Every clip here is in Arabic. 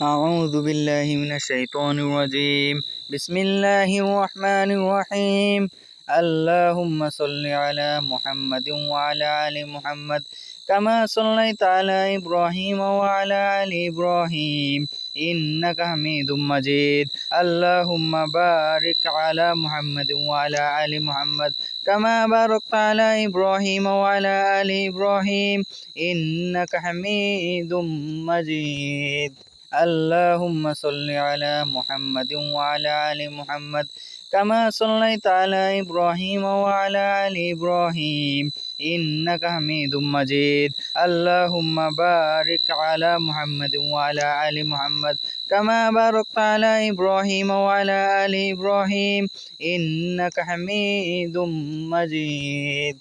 أعوذ بالله من الشيطان الرجيم. بسم الله الرحمن الرحيم. اللهم صل على محمد وعلى آل محمد كما صليت على إبراهيم وعلى آل إبراهيم إنك حميد مجيد. اللهم بارك على محمد وعلى آل محمد كما باركت على إبراهيم وعلى آل إبراهيم إنك حميد مجيد. اللهم صل على محمد وعلى آل محمد كما صليت على إبراهيم وعلى آل إبراهيم إنك حميد مجيد. اللهم بارك على محمد وعلى آل محمد كما باركت على إبراهيم وعلى آل إبراهيم إنك حميد مجيد.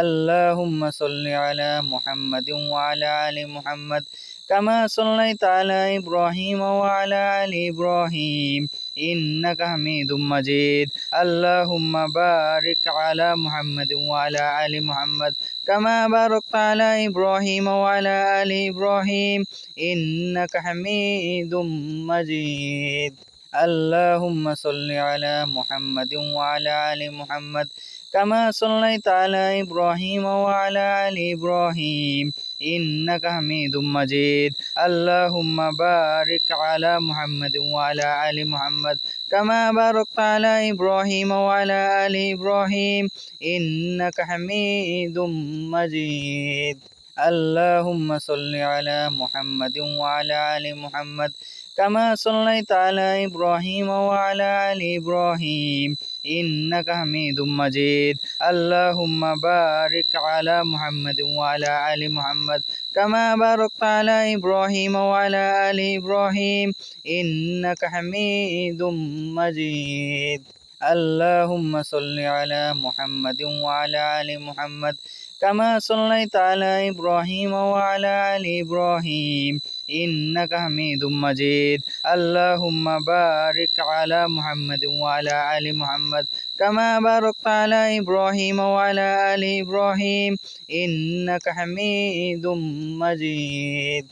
اللهم صل على محمد وعلى آل محمد كما صليت على إبراهيم وعلى آل إبراهيم إنك حميد مجيد. اللهم بارك على محمد وعلى آل محمد كما باركت على إبراهيم وعلى آل إبراهيم إنك حميد مجيد. اللهم صل على محمد وعلى آل محمد كما صليت على إبراهيم وعلى آل إبراهيم إنك حميد مجيد. اللهم بارك على محمد وعلى آل محمد كما باركت على إبراهيم وعلى آل إبراهيم إنك حميد مجيد. اللهم صل على محمد وعلى آل محمد كما صليت على إبراهيم وعلى آل إبراهيم إنك حميد مجيد. اللهم بارك على محمد وعلى آل محمد كما باركت على إبراهيم وعلى آل إبراهيم إنك حميد مجيد. اللهم صل على محمد وعلى آل محمد كما صليت على إبراهيم وعلى آل إبراهيم إنك حميد مجيد. اللهم بارك على محمد وعلى آل محمد كما باركت على إبراهيم وعلى آل إبراهيم إنك حميد مجيد.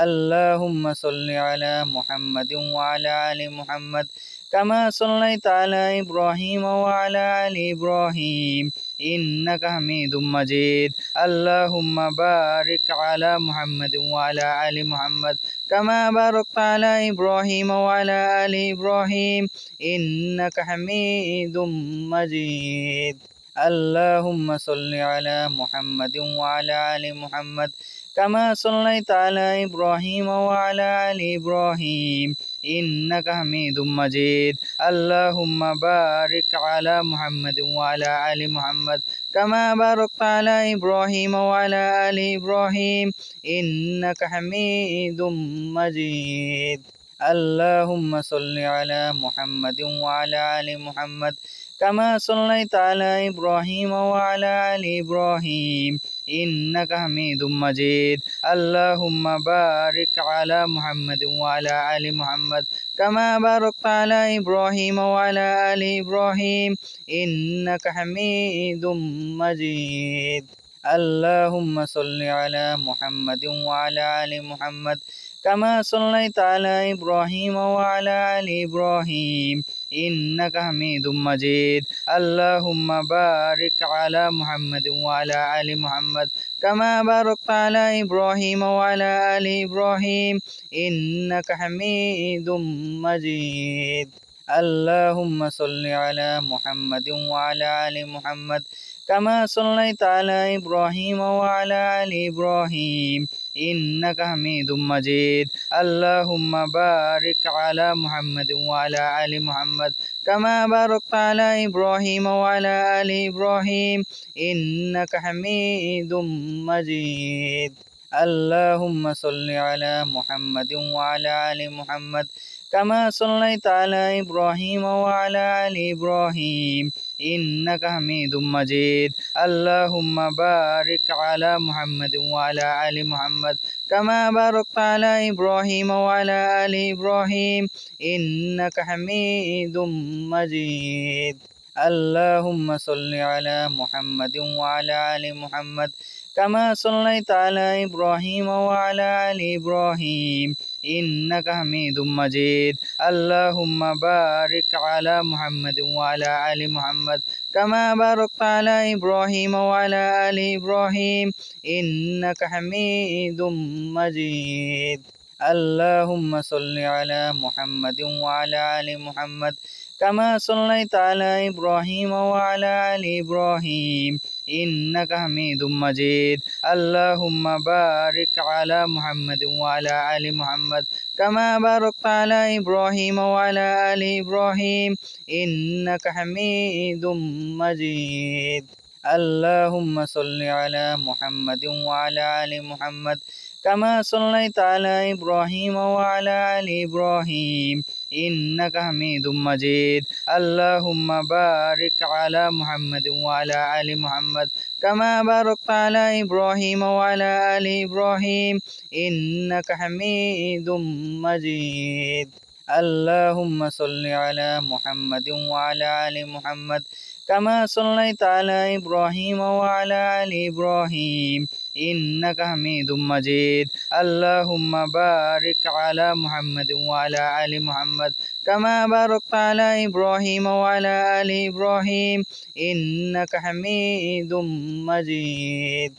اللهم صل على محمد وعلى آل محمد كما صليت على إبراهيم وعلى آل إبراهيم إنك حميد مجيد. اللهم بارك على محمد وعلى آل محمد كما باركت على إبراهيم وعلى آل إبراهيم إنك حميد مجيد. اللهم صل على محمد وعلى آل محمد كما صليت على إبراهيم وعلى آل إبراهيم إنك حميد مجيد. اللهم بارك على محمد وعلى آل محمد كما باركت على إبراهيم وعلى آل إبراهيم إنك حميد مجيد. اللهم صل على محمد وعلى آل محمد كما صليت على إبراهيم وعلى آل إبراهيم إنك حميد مجيد. اللهم بارك على محمد وعلى آل محمد كما باركت على إبراهيم وعلى آل إبراهيم إنك حميد مجيد. اللهم صل على محمد وعلى آل محمد كما صليت على إبراهيم وعلى آل إبراهيم إنك حميد مجيد. اللهم بارك على محمد وعلى آل محمد كما باركت على إبراهيم وعلى آل إبراهيم إنك حميد مجيد. اللهم صل على محمد وعلى آل محمد كما صليت على إبراهيم وعلى آل إبراهيم إنك حميد مجيد. اللهم بارك على محمد وعلى آل محمد كما باركت على إبراهيم وعلى آل إبراهيم إنك حميد مجيد. اللهم صل على محمد وعلى آل محمد كما صليت على إبراهيم وعلى آل إبراهيم إنك حميد مجيد. اللهم بارك على محمد وعلى آل محمد كما باركت على إبراهيم وعلى آل إبراهيم إنك حميد مجيد. اللهم صل على محمد وعلى آل محمد كما صليت على إبراهيم وعلى آل إبراهيم إنك حميد مجيد اللهم بارك على محمد وعلى آل محمد كما باركت على إبراهيم وعلى آل إبراهيم إنك حميد مجيد اللهم صل على محمد وعلى آل محمد كما صليت على إبراهيم وعلى آل إبراهيم إنك حميد مجيد اللهم بارك على محمد وعلى آل محمد كما باركت على إبراهيم وعلى آل إبراهيم إنك حميد مجيد اللهم صل على محمد وعلى آل محمد كما صليت على إبراهيم وعلى آل إبراهيم إنك حميد مجيد اللهم بارك على محمد وعلى آل محمد كما باركت على إبراهيم وعلى آل إبراهيم إنك حميد مجيد اللهم صل على محمد وعلى آل محمد كما صليت على إبراهيم وعلى آل إبراهيم إنك حميد مجيد اللهم بارك على محمد وعلى آل محمد كما باركت على إبراهيم وعلى آل إبراهيم إنك حميد مجيد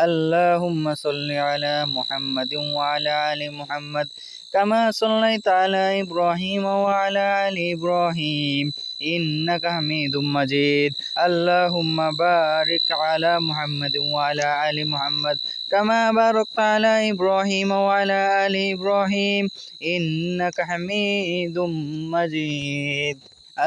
اللهم صل على محمد وعلى آل محمد كما صليت على إبراهيم وعلى آل إبراهيم إنك حميد مجيد اللهم بارك على محمد وعلى آل محمد كما باركت على إبراهيم وعلى آل إبراهيم إنك حميد مجيد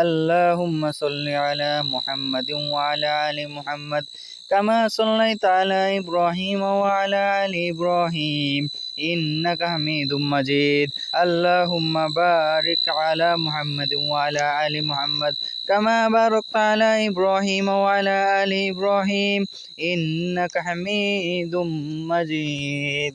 اللهم صل على محمد وعلى آل محمد كما صليت على إبراهيم وعلى آل إبراهيم إنك حميد مجيد اللهم بارك على محمد وعلى آل محمد كما باركت على إبراهيم وعلى آل إبراهيم إنك حميد مجيد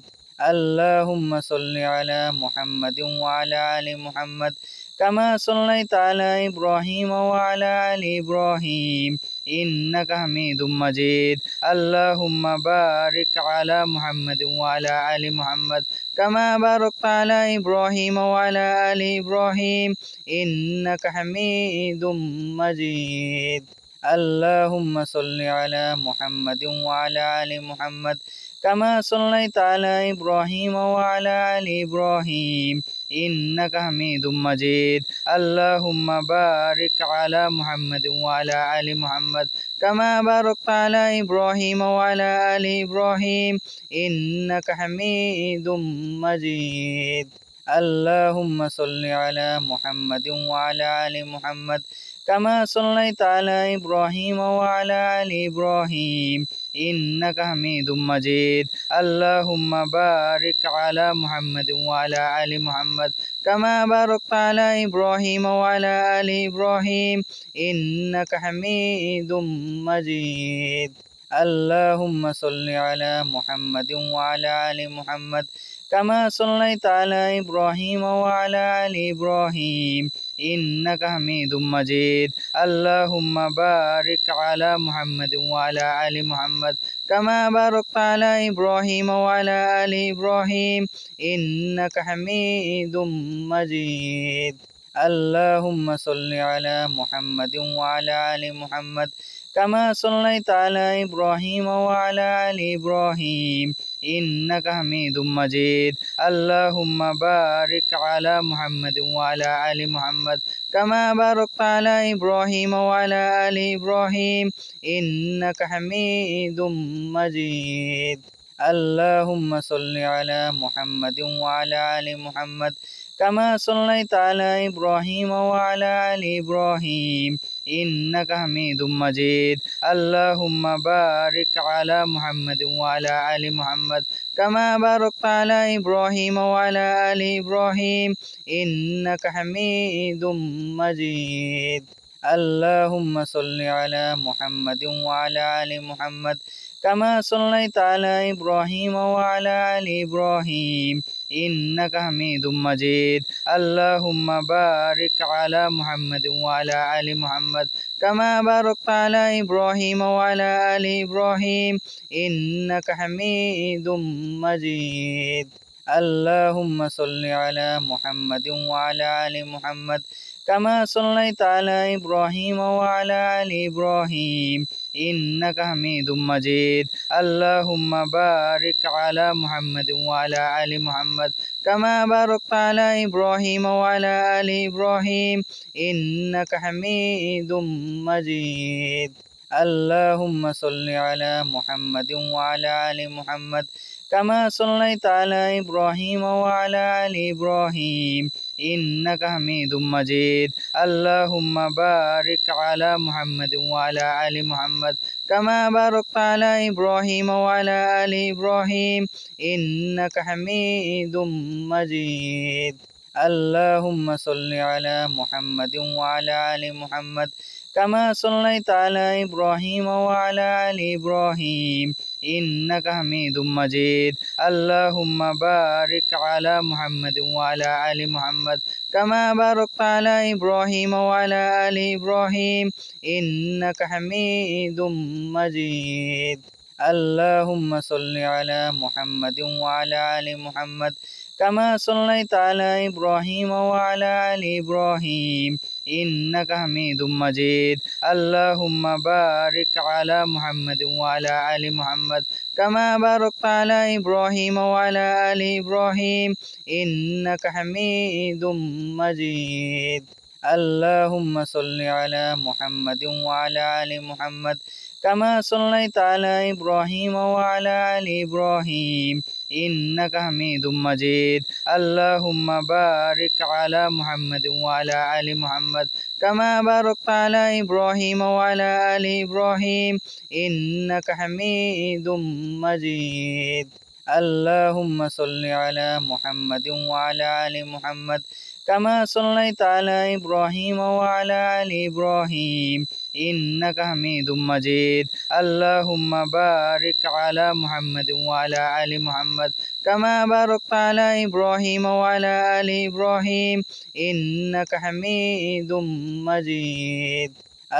اللهم صل على محمد وعلى آل محمد كما صليت على إبراهيم وعلى آل إبراهيم إنك حميد مجيد اللهم بارك على محمد وعلى آل محمد كما باركت على إبراهيم وعلى آل إبراهيم إنك حميد مجيد اللهم صل على محمد وعلى آل محمد كما صليت على إبراهيم وعلى آل إبراهيم إنك حميد مجيد اللهم بارك على محمد وعلى آل محمد كما باركت على إبراهيم وعلى آل إبراهيم إنك حميد مجيد اللهم صل على محمد وعلى آل محمد كما صليت على إبراهيم وعلى آل إبراهيم إنك حميد مجيد اللهم بارك على محمد وعلى آل محمد كما باركت على إبراهيم وعلى آل إبراهيم إنك حميد مجيد اللهم صل على محمد وعلى آل محمد كما صليت على إبراهيم وعلى آل إبراهيم إنك حميد مجيد اللهم بارك على محمد وعلى آل محمد كما باركت على إبراهيم وعلى آل إبراهيم إنك حميد مجيد اللهم صل على محمد وعلى آل محمد كما صليت على إبراهيم وعلى آل إبراهيم إنك حميد مجيد اللهم بارك على محمد وعلى آل محمد كما باركت على إبراهيم وعلى آل إبراهيم إنك حميد مجيد اللهم صل على محمد وعلى آل محمد كما صليت على إبراهيم وعلى آل إبراهيم إنك حميد مجيد اللهم بارك على محمد وعلى آل محمد كما باركت على إبراهيم وعلى آل إبراهيم إنك حميد مجيد اللهم صل على محمد وعلى آل محمد كما صليت على إبراهيم وعلى آل إبراهيم إنك حميد مجيد اللهم بارك على محمد وعلى آل محمد كما باركت على إبراهيم وعلى آل إبراهيم إنك حميد مجيد اللهم صل على محمد وعلى آل محمد كما صليت على إبراهيم وعلى آل إبراهيم إنك حميد مجيد اللهم بارك على محمد وعلى آل محمد كما باركت على إبراهيم وعلى آل إبراهيم إنك حميد مجيد اللهم صل على محمد وعلى آل محمد كما صليت على إبراهيم وعلى آل إبراهيم إنك حميد مجيد اللهم بارك على محمد وعلى آل محمد كما باركت على إبراهيم وعلى آل إبراهيم إنك حميد مجيد اللهم صل على محمد وعلى آل محمد كما صليت على إبراهيم وعلى آل إبراهيم إنك حميد مجيد اللهم بارك على محمد وعلى آل محمد كما باركت على إبراهيم وعلى آل إبراهيم إنك حميد مجيد اللهم صل على محمد وعلى آل محمد كما صليت على إبراهيم وعلى آل إبراهيم إنك حميد مجيد اللهم بارك على محمد وعلى آل محمد كما باركت على إبراهيم وعلى آل إبراهيم إنك حميد مجيد اللهم صل على محمد وعلى آل محمد كما صليت على إبراهيم وعلى آل إبراهيم إنك حميد مجيد اللهم بارك على محمد وعلى آل محمد كما باركت على إبراهيم وعلى آل إبراهيم إنك حميد مجيد اللهم صل على محمد وعلى آل محمد كما صليت على إبراهيم وعلى آل إبراهيم إنك حميد مجيد اللهم بارك على محمد وعلى آل محمد كما باركت على إبراهيم وعلى آل إبراهيم إنك حميد مجيد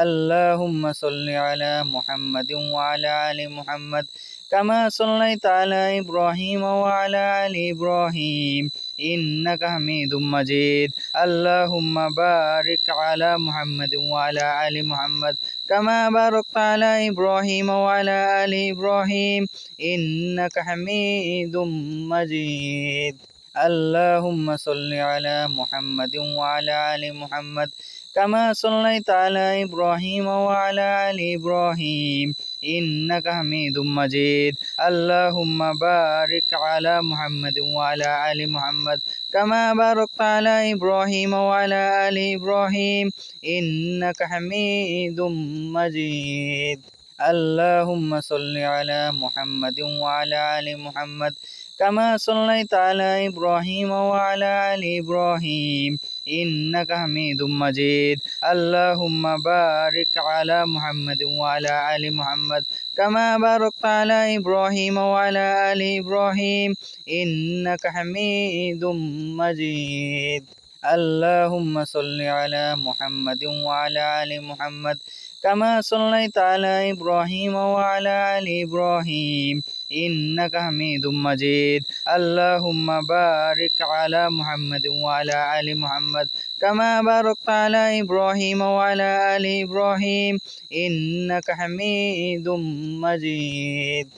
اللهم صل على محمد وعلى آل محمد كما صليت على إبراهيم وعلى آل إبراهيم إنك حميد مجيد اللهم بارك على محمد وعلى آل محمد كما باركت على إبراهيم وعلى آل إبراهيم إنك حميد مجيد اللهم صل على محمد وعلى آل محمد كما صليت على إبراهيم وعلى آل إبراهيم إنك حميد مجيد اللهم بارك على محمد وعلى آل محمد كما باركت على إبراهيم وعلى آل إبراهيم إنك حميد مجيد اللهم صل على محمد وعلى آل محمد كما صليت على إبراهيم وعلى آل إبراهيم إنك حميد مجيد اللهم بارك على محمد وعلى آل محمد كما باركت على إبراهيم وعلى آل إبراهيم إنك حميد مجيد اللهم صل على محمد وعلى آل محمد كما صليت على إبراهيم وعلى آل إبراهيم إنك حميد مجيد اللهم بارك على محمد وعلى آل محمد كما باركت على إبراهيم وعلى آل إبراهيم إنك حميد مجيد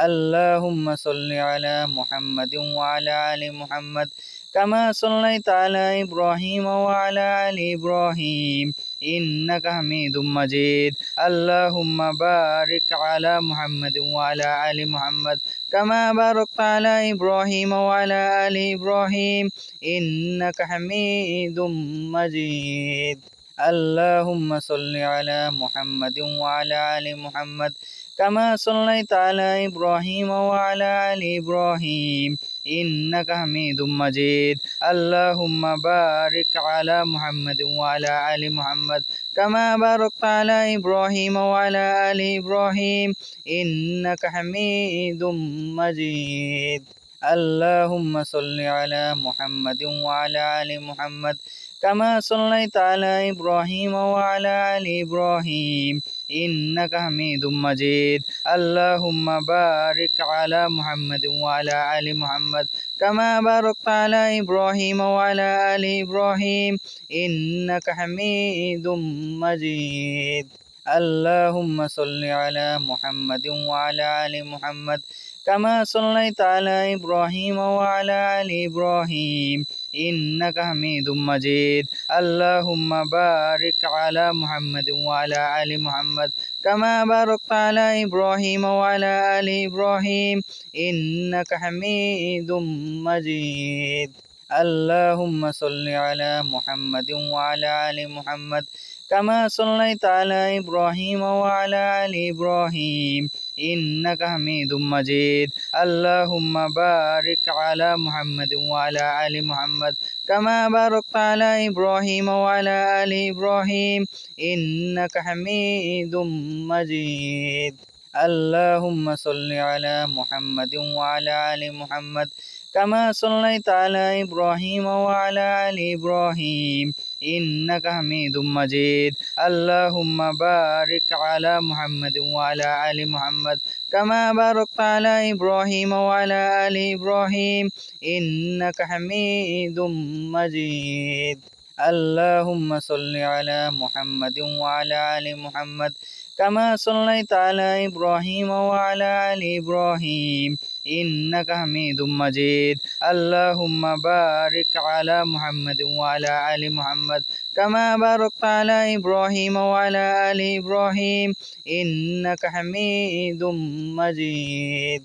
اللهم صل على محمد وعلى آل محمد كما صليت على إبراهيم وعلى آل إبراهيم إنك حميد مجيد اللهم بارك على محمد وعلى آل محمد كما باركت على إبراهيم وعلى آل إبراهيم إنك حميد مجيد اللهم صل على محمد وعلى آل محمد كما صليت على إبراهيم وعلى آل إبراهيم إنك حميد مجيد اللهم بارك على محمد وعلى آل محمد كما باركت على إبراهيم وعلى آل إبراهيم إنك حميد مجيد اللهم صل على محمد وعلى آل محمد كما صليت على إبراهيم وعلى آل إبراهيم إنك حميد مجيد اللهم بارك على محمد وعلى آل محمد كما باركت على إبراهيم وعلى آل إبراهيم إنك حميد مجيد اللهم صل على محمد وعلى آل محمد كما صليت على إبراهيم وعلى آل إبراهيم إنك حميد مجيد اللهم بارك على محمد وعلى آل محمد كما باركت على إبراهيم وعلى آل إبراهيم إنك حميد مجيد اللهم صل على محمد وعلى آل محمد كما صليت على إبراهيم وعلى آل إبراهيم إنك حميد مجيد اللهم بارك على محمد وعلى آل محمد كما باركت على إبراهيم وعلى آل إبراهيم إنك حميد مجيد اللهم صل على محمد وعلى آل محمد كما صليت على إبراهيم وعلى آل إبراهيم إنك حميد مجيد اللهم بارك على محمد وعلى آل محمد كما باركت على إبراهيم وعلى آل إبراهيم إنك حميد مجيد اللهم صل على محمد وعلى آل محمد كما صليت على إبراهيم وعلى آل إبراهيم إنك حميد مجيد اللهم بارك على محمد وعلى آل محمد كما باركت على إبراهيم وعلى آل إبراهيم إنك حميد مجيد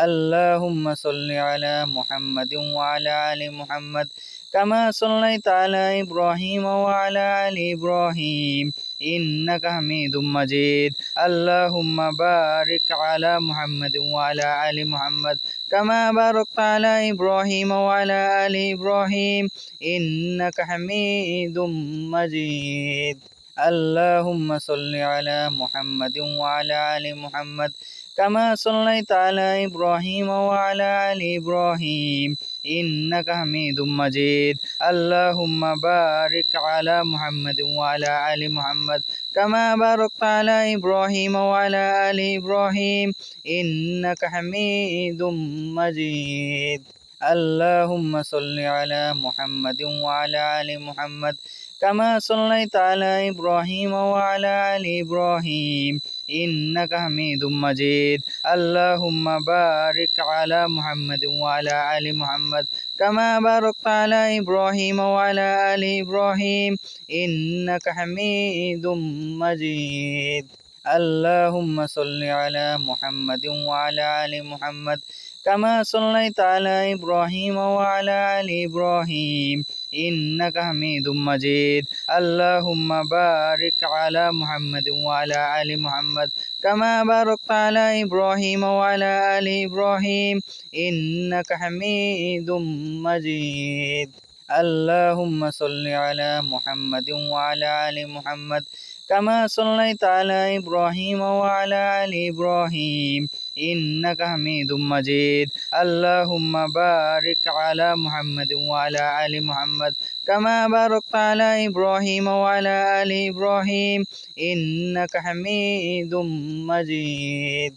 اللهم صل على محمد وعلى آل محمد كما صليت على إبراهيم وعلى آل إبراهيم إنك حميد مجيد اللهم بارك على محمد وعلى آل محمد كما باركت على إبراهيم وعلى آل إبراهيم إنك حميد مجيد اللهم صل على محمد وعلى آل محمد كما صليت على إبراهيم وعلى آل إبراهيم إنك حميد مجيد اللهم بارك على محمد وعلى آل محمد كما باركت على إبراهيم وعلى آل إبراهيم إنك حميد مجيد اللهم صل على محمد وعلى آل محمد كما صليت على إبراهيم وعلى آل إبراهيم إنك حميد مجيد اللهم بارك على محمد وعلى آل محمد كما باركت على إبراهيم وعلى آل إبراهيم إنك حميد مجيد اللهم صل على محمد وعلى آل محمد كما صليت على إبراهيم وعلى آل إبراهيم إنك حميد مجيد اللهم بارك على محمد وعلى آل محمد كما باركت على إبراهيم وعلى آل إبراهيم إنك حميد مجيد اللهم صل على محمد وعلى آل محمد كما صليت على إبراهيم وعلى آل إبراهيم إنك حميد مجيد اللهم بارك على محمد وعلى آل محمد كما باركت على إبراهيم وعلى آل إبراهيم إنك حميد مجيد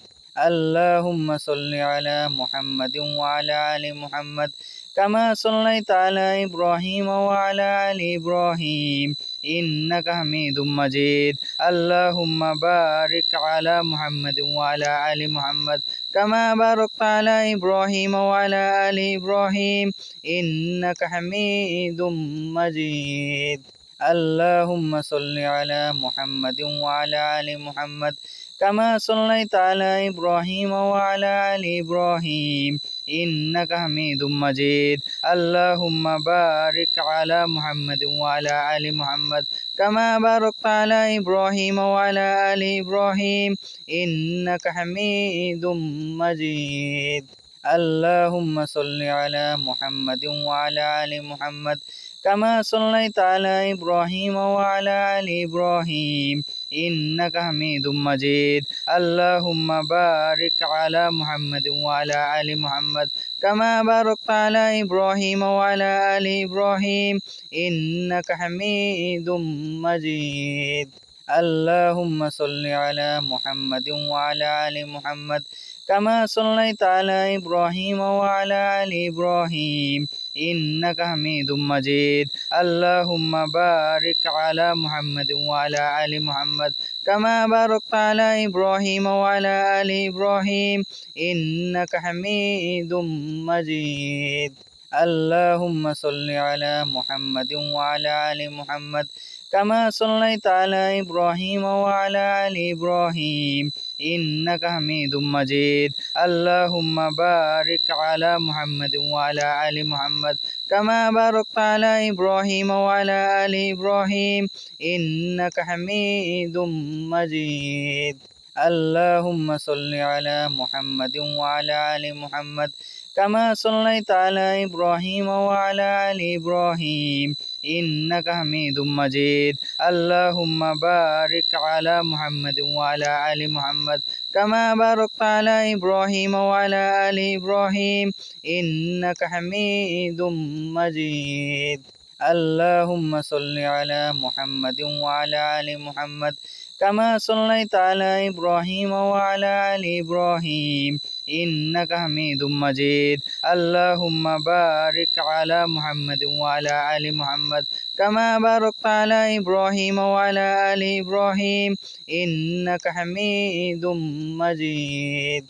اللهم صل على محمد وعلى آل محمد كما صليت على إبراهيم وعلى آل إبراهيم إنك حميد مجيد اللهم بارك على محمد وعلى آل محمد كما باركت على إبراهيم وعلى آل إبراهيم إنك حميد مجيد اللهم صل على محمد وعلى آل محمد كما صليت على إبراهيم وعلى آل إبراهيم إنك حميد مجيد اللهم بارك على محمد وعلى آل محمد كما باركت على إبراهيم وعلى آل إبراهيم إنك حميد مجيد اللهم صل على محمد وعلى آل محمد كما صليت على إبراهيم وعلى آل إبراهيم إنك حميد مجيد اللهم بارك على محمد وعلى آل محمد كما باركت على إبراهيم وعلى آل إبراهيم إنك حميد مجيد اللهم صل على محمد وعلى آل محمد كما صليت على إبراهيم وعلى آل إبراهيم إنك حميد مجيد اللهم بارك على محمد وعلى آل محمد كما باركت على إبراهيم وعلى آل إبراهيم إنك حميد مجيد اللهم صل على محمد وعلى آل محمد كما صليت على إبراهيم وعلى آل إبراهيم إنك حميد مجيد اللهم بارك على محمد وعلى آل محمد كما باركت على إبراهيم وعلى آل إبراهيم إنك حميد مجيد اللهم صل على محمد وعلى آل محمد كما صليت على إبراهيم وعلى آل إبراهيم إنك حميد مجيد اللهم بارك على محمد وعلى آل محمد كما باركت على إبراهيم وعلى آل إبراهيم إنك حميد مجيد اللهم صل على محمد وعلى آل محمد كما صليت على إبراهيم وعلى آل إبراهيم إنك حميد مجيد اللهم بارك على محمد وعلى آل محمد كما باركت على إبراهيم وعلى آل إبراهيم إنك حميد مجيد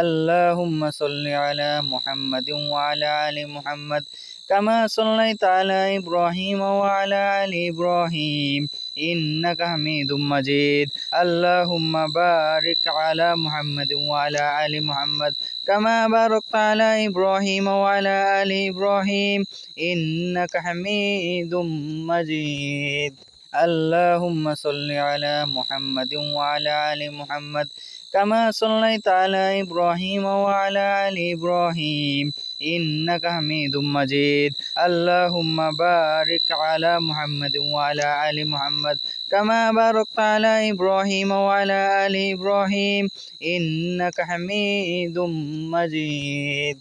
اللهم صل على محمد وعلى آل محمد كما صليت على إبراهيم وعلى آل إبراهيم إنك حميد مجيد اللهم بارك على محمد وعلى آل محمد كما باركت على إبراهيم وعلى آل إبراهيم إنك حميد مجيد اللهم صل على محمد وعلى آل محمد كما صليت على إبراهيم وعلى آل إبراهيم إنك حميد مجيد اللهم بارك على محمد وعلى آل محمد كما باركت على إبراهيم وعلى آل إبراهيم إنك حميد مجيد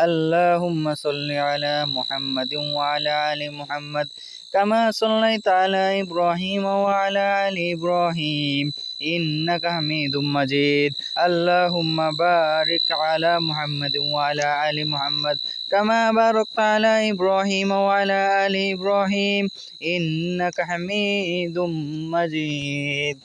اللهم صل على محمد وعلى آل محمد كما صليت على إبراهيم وعلى آل إبراهيم إنك حميد مجيد اللهم بارك على محمد وعلى آل محمد كما باركت على إبراهيم وعلى آل إبراهيم إنك حميد مجيد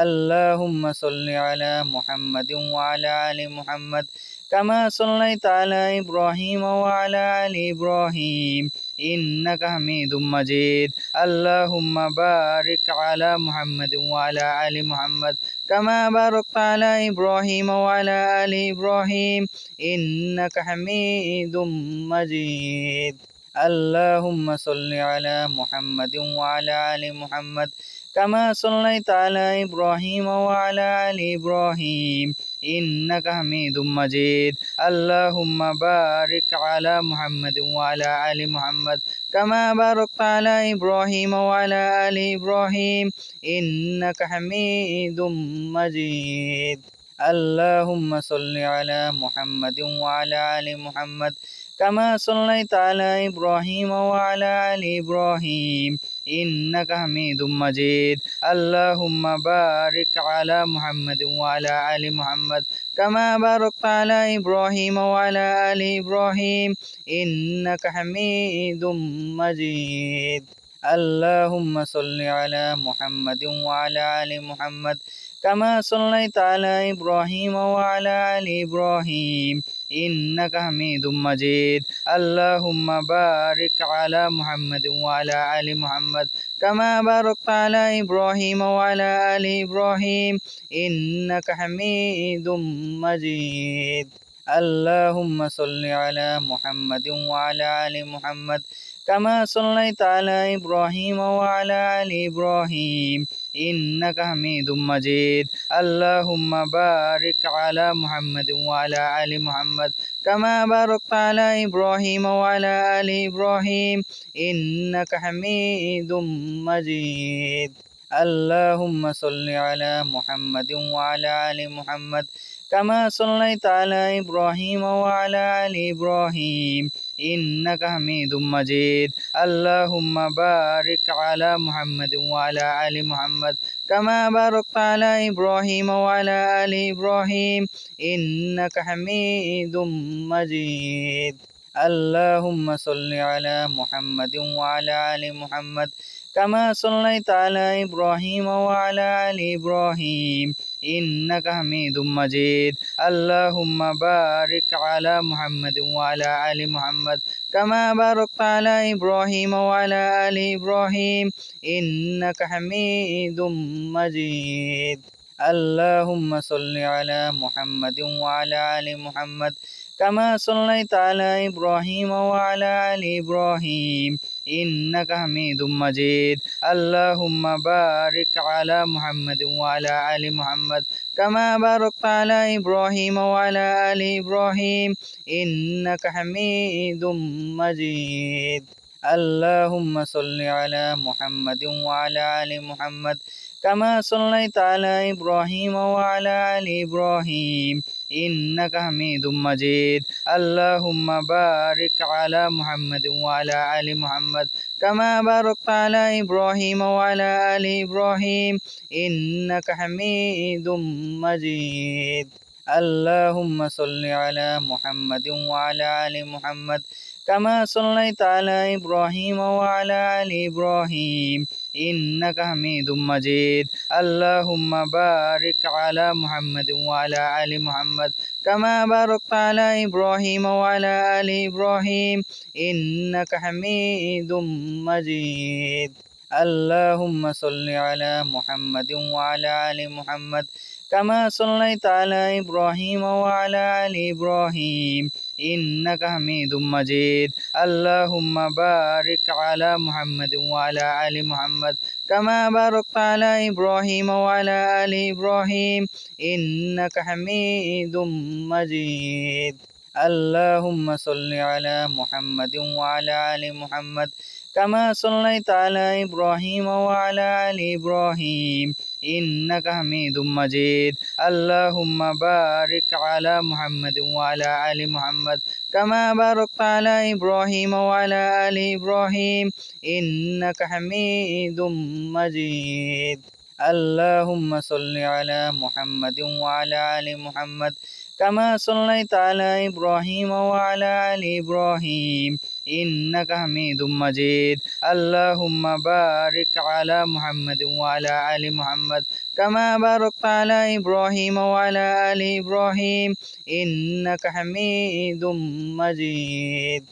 اللهم صل على محمد وعلى آل محمد كما صليت على إبراهيم وعلى آل إبراهيم إنك حميد مجيد اللهم بارك على محمد وعلى آل محمد كما باركت على إبراهيم وعلى آل إبراهيم إنك حميد مجيد اللهم صل على محمد وعلى آل محمد كما صليت على إبراهيم وعلى آل إبراهيم إنك حميد مجيد اللهم بارك على محمد وعلى آل محمد كما باركت على إبراهيم وعلى آل إبراهيم إنك حميد مجيد اللهم صل على محمد وعلى آل محمد كما صليت على إبراهيم وعلى آل إبراهيم إنك حميد مجيد اللهم بارك على محمد وعلى آل محمد كما باركت على إبراهيم وعلى آل إبراهيم إنك حميد مجيد اللهم صل على محمد وعلى آل محمد كما صليت على إبراهيم وعلى آل إبراهيم إنك حميد مجيد اللهم بارك على محمد وعلى آل محمد كما باركت على إبراهيم وعلى آل إبراهيم إنك حميد مجيد اللهم صل على محمد وعلى آل محمد كما صليت على إبراهيم وعلى آل إبراهيم إنك حميد مجيد اللهم بارك على محمد وعلى آل محمد كما باركت على إبراهيم وعلى آل إبراهيم إنك حميد مجيد اللهم صل على محمد وعلى آل محمد كما صليت على إبراهيم وعلى آل إبراهيم إنك حميد مجيد اللهم بارك على محمد وعلى آل محمد كما باركت على إبراهيم وعلى آل إبراهيم إنك حميد مجيد اللهم صل على محمد وعلى آل محمد كما صليت على إبراهيم وعلى آل إبراهيم إنك حميد مجيد اللهم بارك على محمد وعلى آل محمد كما باركت على إبراهيم وعلى آل إبراهيم إنك حميد مجيد اللهم صل على محمد وعلى آل محمد كما صليت على إبراهيم وعلى آل إبراهيم إنك حميد مجيد اللهم بارك على محمد وعلى آل محمد كما باركت على إبراهيم وعلى آل إبراهيم إنك حميد مجيد اللهم صل على محمد وعلى آل محمد كما صليت على إبراهيم وعلى آل إبراهيم إنك حميد مجيد اللهم بارك على محمد وعلى آل محمد كما باركت على إبراهيم وعلى آل إبراهيم إنك حميد مجيد اللهم صل على محمد وعلى آل محمد كما صليت على إبراهيم وعلى آل إبراهيم إنك حميد مجيد اللهم بارك على محمد وعلى آل محمد كما باركت على إبراهيم وعلى آل إبراهيم إنك حميد مجيد اللهم صل على محمد وعلى آل محمد كما صليت على إبراهيم وعلى آل إبراهيم إنك حميد مجيد اللهم بارك على محمد وعلى آل محمد كما باركت على إبراهيم وعلى آل إبراهيم إنك حميد مجيد اللهم صل على محمد وعلى آل محمد كما صليت على إبراهيم وعلى آل إبراهيم إنك حميد مجيد اللهم بارك على محمد وعلى آل محمد كما باركت على إبراهيم وعلى آل إبراهيم إنك حميد مجيد اللهم صل على محمد وعلى آل محمد كما صليت على إبراهيم وعلى آل إبراهيم إنك حميد مجيد اللهم بارك على محمد وعلى آل محمد كما باركت على إبراهيم وعلى آل إبراهيم إنك حميد مجيد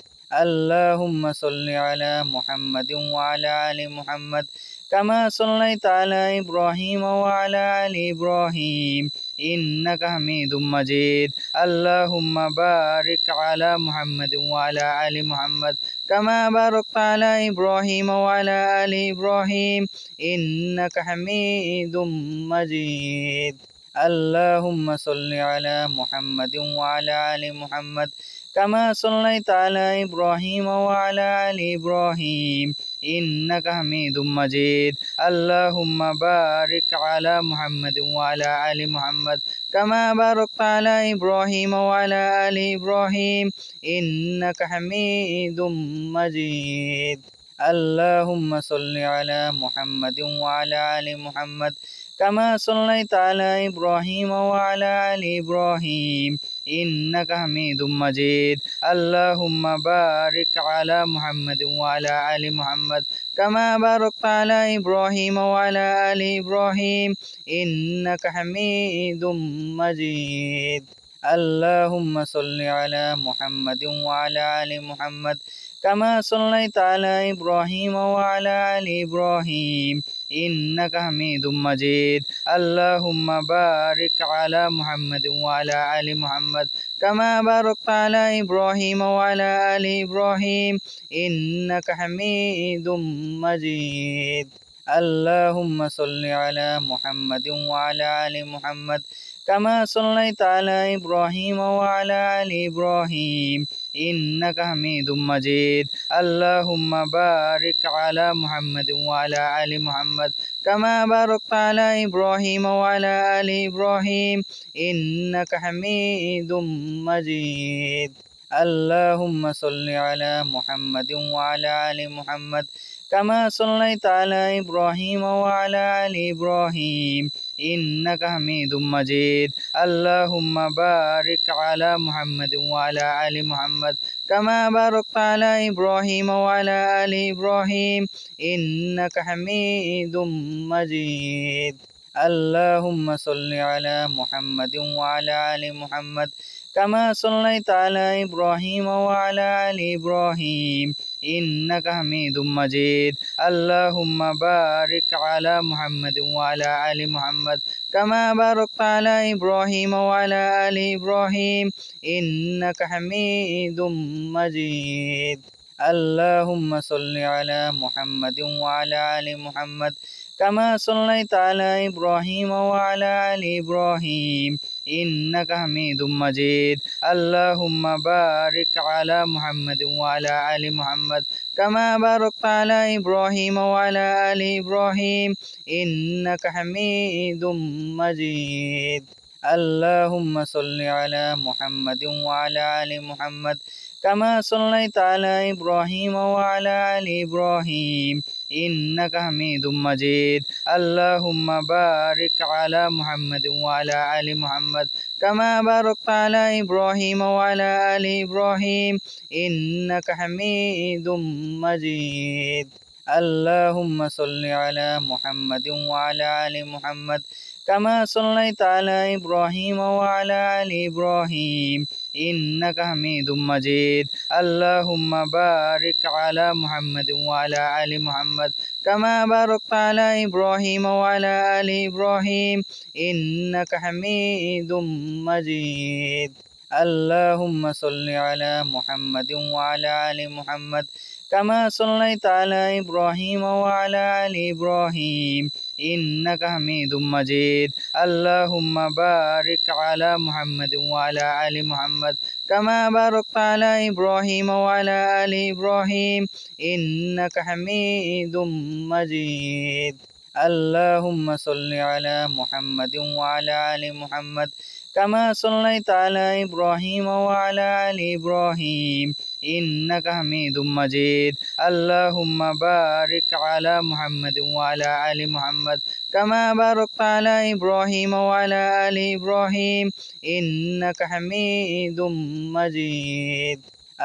اللهم صل على محمد وعلى آل محمد كما صليت على إبراهيم وعلى آل إبراهيم إنك حميد مجيد اللهم بارك على محمد وعلى آل محمد كما باركت على إبراهيم وعلى آل إبراهيم إنك حميد مجيد اللهم صل على محمد وعلى آل محمد كما صليت على إبراهيم وعلى آل إبراهيم إنك حميد مجيد اللهم بارك على محمد وعلى آل محمد كما باركت على إبراهيم وعلى آل إبراهيم إنك حميد مجيد اللهم صل على محمد وعلى آل محمد كما صليت على إبراهيم وعلى آل إبراهيم إنك حميد مجيد اللهم بارك على محمد وعلى آل محمد كما باركت على إبراهيم وعلى آل إبراهيم إنك حميد مجيد اللهم صل على محمد وعلى آل محمد كما صليت على إبراهيم وعلى آل إبراهيم إنك حميد مجيد اللهم بارك على محمد وعلى آل محمد كما باركت على إبراهيم وعلى آل إبراهيم إنك حميد مجيد اللهم صل على محمد وعلى آل محمد كما صليت على إبراهيم وعلى آل إبراهيم إنك حميد مجيد اللهم بارك على محمد وعلى آل محمد كما باركت على إبراهيم وعلى آل إبراهيم إنك حميد مجيد اللهم صل على محمد وعلى آل محمد كما صليت على إبراهيم وعلى آل إبراهيم إنك حميد مجيد اللهم بارك على محمد وعلى آل محمد كما باركت على إبراهيم وعلى آل إبراهيم إنك حميد مجيد اللهم صل على محمد وعلى آل محمد كما صليت على إبراهيم وعلى آل إبراهيم إنك حميد مجيد اللهم بارك على محمد وعلى آل محمد كما باركت على إبراهيم وعلى آل إبراهيم إنك حميد مجيد اللهم صل على محمد وعلى آل محمد كما صليت على إبراهيم وعلى آل إبراهيم إنك حميد مجيد اللهم بارك على محمد وعلى آل محمد كما باركت على إبراهيم وعلى آل إبراهيم إنك حميد مجيد اللهم صل على محمد وعلى آل محمد كما صليت على إبراهيم وعلى آل إبراهيم إنك حميد مجيد اللهم بارك على محمد وعلى آل محمد كما باركت على إبراهيم وعلى آل إبراهيم إنك حميد مجيد اللهم صل على محمد وعلى آل محمد كما صليت على إبراهيم وعلى آل إبراهيم إنك حميد مجيد اللهم بارك على محمد وعلى آل محمد كما باركت على إبراهيم وعلى آل إبراهيم إنك حميد مجيد اللهم صل على محمد وعلى آل محمد كما صليت على إبراهيم وعلى آل إبراهيم إنك حميد مجيد اللهم بارك على محمد وعلى آل محمد كما باركت على إبراهيم وعلى آل إبراهيم إنك حميد مجيد اللهم صل على محمد وعلى آل محمد كما صليت على إبراهيم وعلى آل إبراهيم إنك حميد مجيد اللهم بارك على محمد وعلى آل محمد كما باركت على إبراهيم وعلى آل إبراهيم إنك حميد مجيد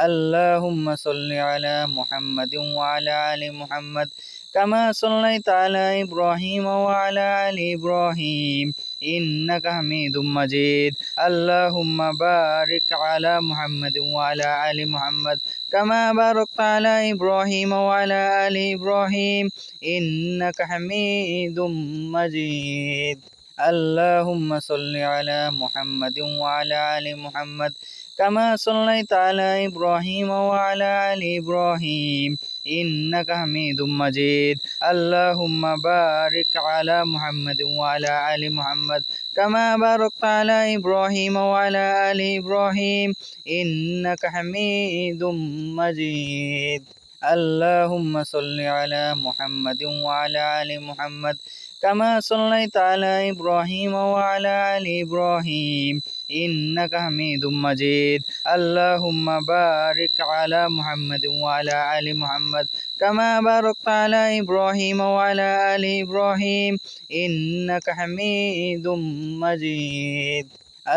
اللهم صل على محمد وعلى آل محمد كما صليت على إبراهيم وعلى آل إبراهيم إنك حميد مجيد اللهم بارك على محمد وعلى آل محمد كما باركت على إبراهيم وعلى آل إبراهيم إنك حميد مجيد اللهم صل على محمد وعلى آل محمد كما صليت على إبراهيم وعلى آل إبراهيم إنك حميد مجيد اللهم بارك على محمد وعلى آل محمد كما باركت على إبراهيم وعلى آل إبراهيم إنك حميد مجيد اللهم صل على محمد وعلى آل محمد كما صليت على إبراهيم وعلى آل إبراهيم إنك حميد مجيد اللهم بارك على محمد وعلى آل محمد كما باركت على إبراهيم وعلى آل إبراهيم إنك حميد مجيد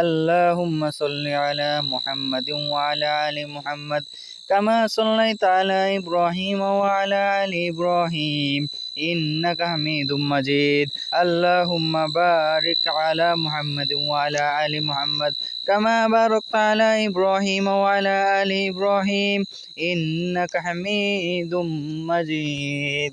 اللهم صل على محمد وعلى آل محمد كما صليت على إبراهيم وعلى آل إبراهيم إنك حميد مجيد اللهم بارك على محمد وعلى آل محمد كما باركت على إبراهيم وعلى آل إبراهيم إنك حميد مجيد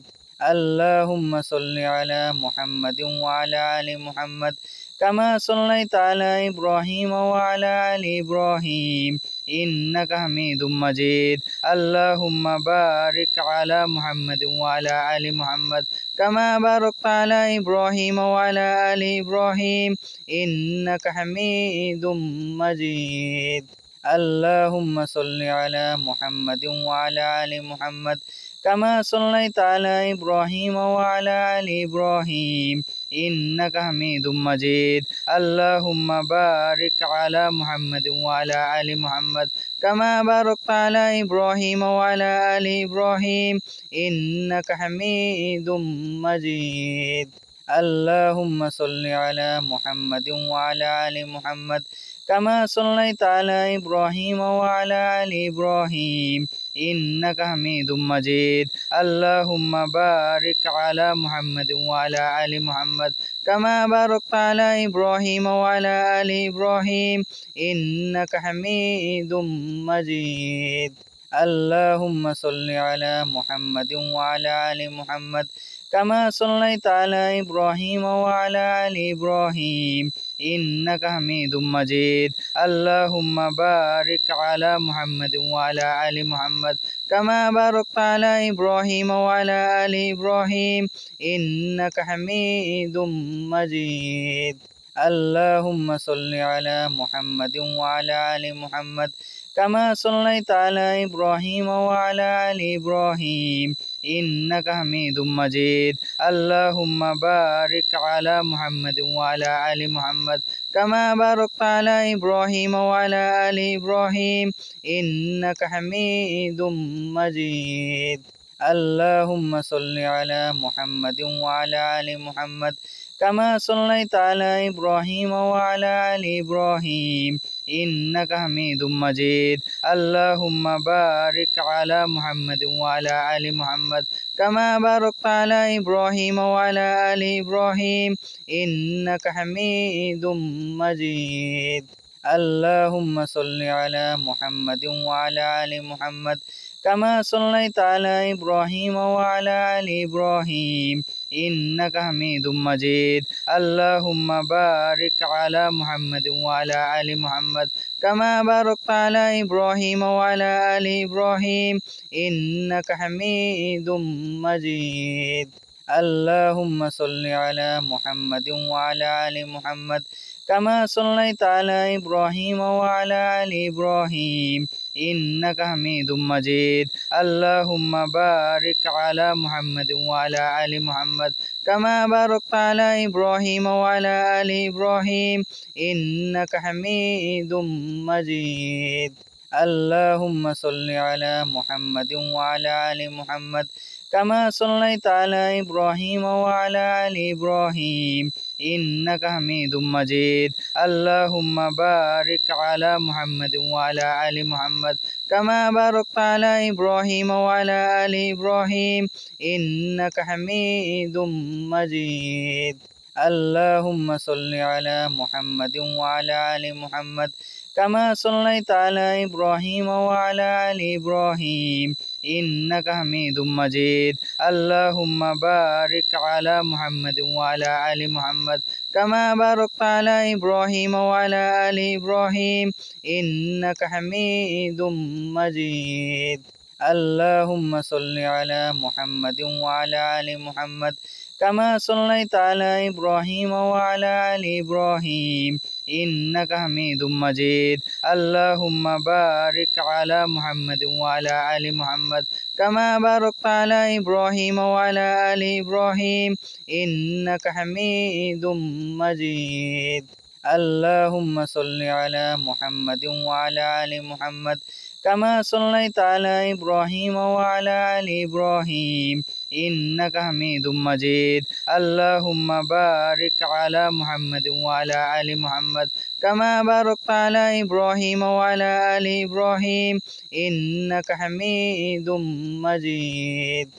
اللهم صل على محمد وعلى آل محمد كما صليت على إبراهيم وعلى آل إبراهيم إنك حميد مجيد اللهم بارك على محمد وعلى آل محمد كما باركت على إبراهيم وعلى آل إبراهيم إنك حميد مجيد اللهم صل على محمد وعلى آل محمد كما صليت على إبراهيم وعلى آل إبراهيم إنك حميد مجيد اللهم بارك على محمد وعلى آل محمد كما باركت على إبراهيم وعلى آل إبراهيم إنك حميد مجيد اللهم صل على محمد وعلى آل محمد كما صليت على إبراهيم وعلى آل إبراهيم إنك حميد مجيد اللهم بارك على محمد وعلى آل محمد كما باركت على إبراهيم وعلى آل إبراهيم إنك حميد مجيد اللهم صل على محمد وعلى آل محمد كما صليت على إبراهيم وعلى آل إبراهيم إنك حميد مجيد اللهم بارك على محمد وعلى آل محمد كما باركت على إبراهيم وعلى آل إبراهيم إنك حميد مجيد اللهم صل على محمد وعلى آل محمد كما صليت على إبراهيم وعلى آل إبراهيم إنك حميد مجيد اللهم بارك على محمد وعلى آل محمد كما باركت على إبراهيم وعلى آل إبراهيم إنك حميد مجيد اللهم صل على محمد وعلى آل محمد كما صليت على إبراهيم وعلى آل إبراهيم إنك حميد مجيد اللهم بارك على محمد وعلى آل محمد كما باركت على إبراهيم وعلى آل إبراهيم إنك حميد مجيد اللهم صل على محمد وعلى آل محمد كما صليت على إبراهيم وعلى آل إبراهيم إنك حميد مجيد اللهم بارك على محمد وعلى آل محمد كما باركت على إبراهيم وعلى آل إبراهيم إنك حميد مجيد اللهم صل على محمد وعلى آل محمد كما صليت على إبراهيم وعلى آل إبراهيم إنك حميد مجيد اللهم بارك على محمد وعلى آل محمد كما باركت على إبراهيم وعلى آل إبراهيم إنك حميد مجيد اللهم صل على محمد وعلى آل محمد كما صليت على إبراهيم وعلى آل إبراهيم إنك حميد مجيد اللهم بارك على محمد وعلى آل محمد كما باركت على إبراهيم وعلى آل إبراهيم إنك حميد مجيد اللهم صل على محمد وعلى آل محمد كما صليت على إبراهيم وعلى آل إبراهيم إنك حميد مجيد اللهم بارك على محمد وعلى آل محمد كما باركت على إبراهيم وعلى آل إبراهيم إنك حميد مجيد اللهم صل على محمد وعلى آل محمد كما صليت على إبراهيم وعلى آل إبراهيم إنك حميد مجيد اللهم بارك على محمد وعلى آل محمد كما باركت على إبراهيم وعلى آل إبراهيم إنك حميد مجيد اللهم صل على محمد وعلى آل محمد كما صليت على إبراهيم وعلى آل إبراهيم إنك حميد مجيد اللهم بارك على محمد وعلى آل محمد كما باركت على إبراهيم وعلى آل إبراهيم إنك حميد مجيد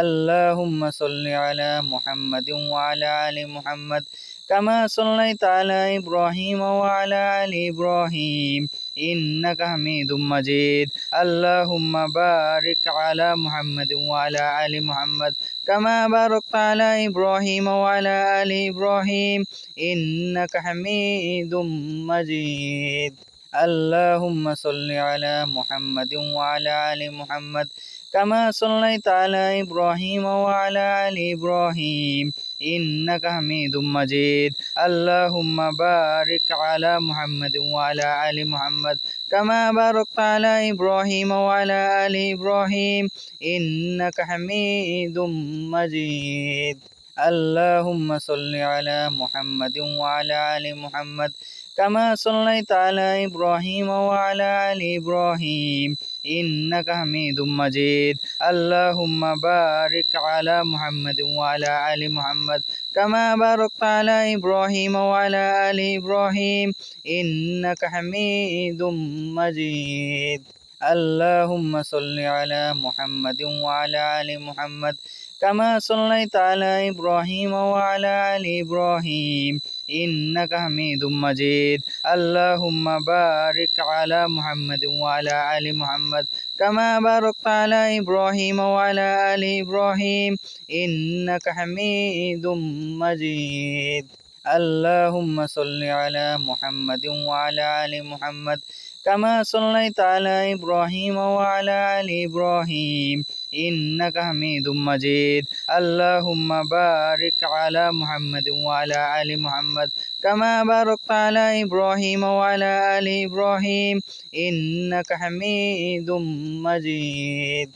اللهم صل على محمد وعلى آل محمد كما صليت على إبراهيم وعلى آل إبراهيم إنك حميد مجيد اللهم بارك على محمد وعلى آل محمد كما باركت على إبراهيم وعلى آل إبراهيم إنك حميد مجيد اللهم صل على محمد وعلى آل محمد كما صليت على إبراهيم وعلى آل إبراهيم إنك حميد مجيد اللهم بارك على محمد وعلى آل محمد كما باركت على إبراهيم وعلى آل إبراهيم إنك حميد مجيد اللهم صل على محمد وعلى آل محمد كما صليت على إبراهيم وعلى آل إبراهيم إنك حميد مجيد اللهم بارك على محمد وعلى آل محمد كما باركت على إبراهيم وعلى آل إبراهيم إنك حميد مجيد اللهم صل على محمد وعلى آل محمد كما صليت على إبراهيم وعلى آل إبراهيم إنك حميد مجيد اللهم بارك على محمد وعلى آل محمد كما باركت على إبراهيم وعلى آل إبراهيم إنك حميد مجيد اللهم صل على محمد وعلى آل محمد كما صليت على إبراهيم وعلى آل إبراهيم إنك حميد مجيد اللهم بارك على محمد وعلى آل محمد كما باركت على إبراهيم وعلى آل إبراهيم إنك حميد مجيد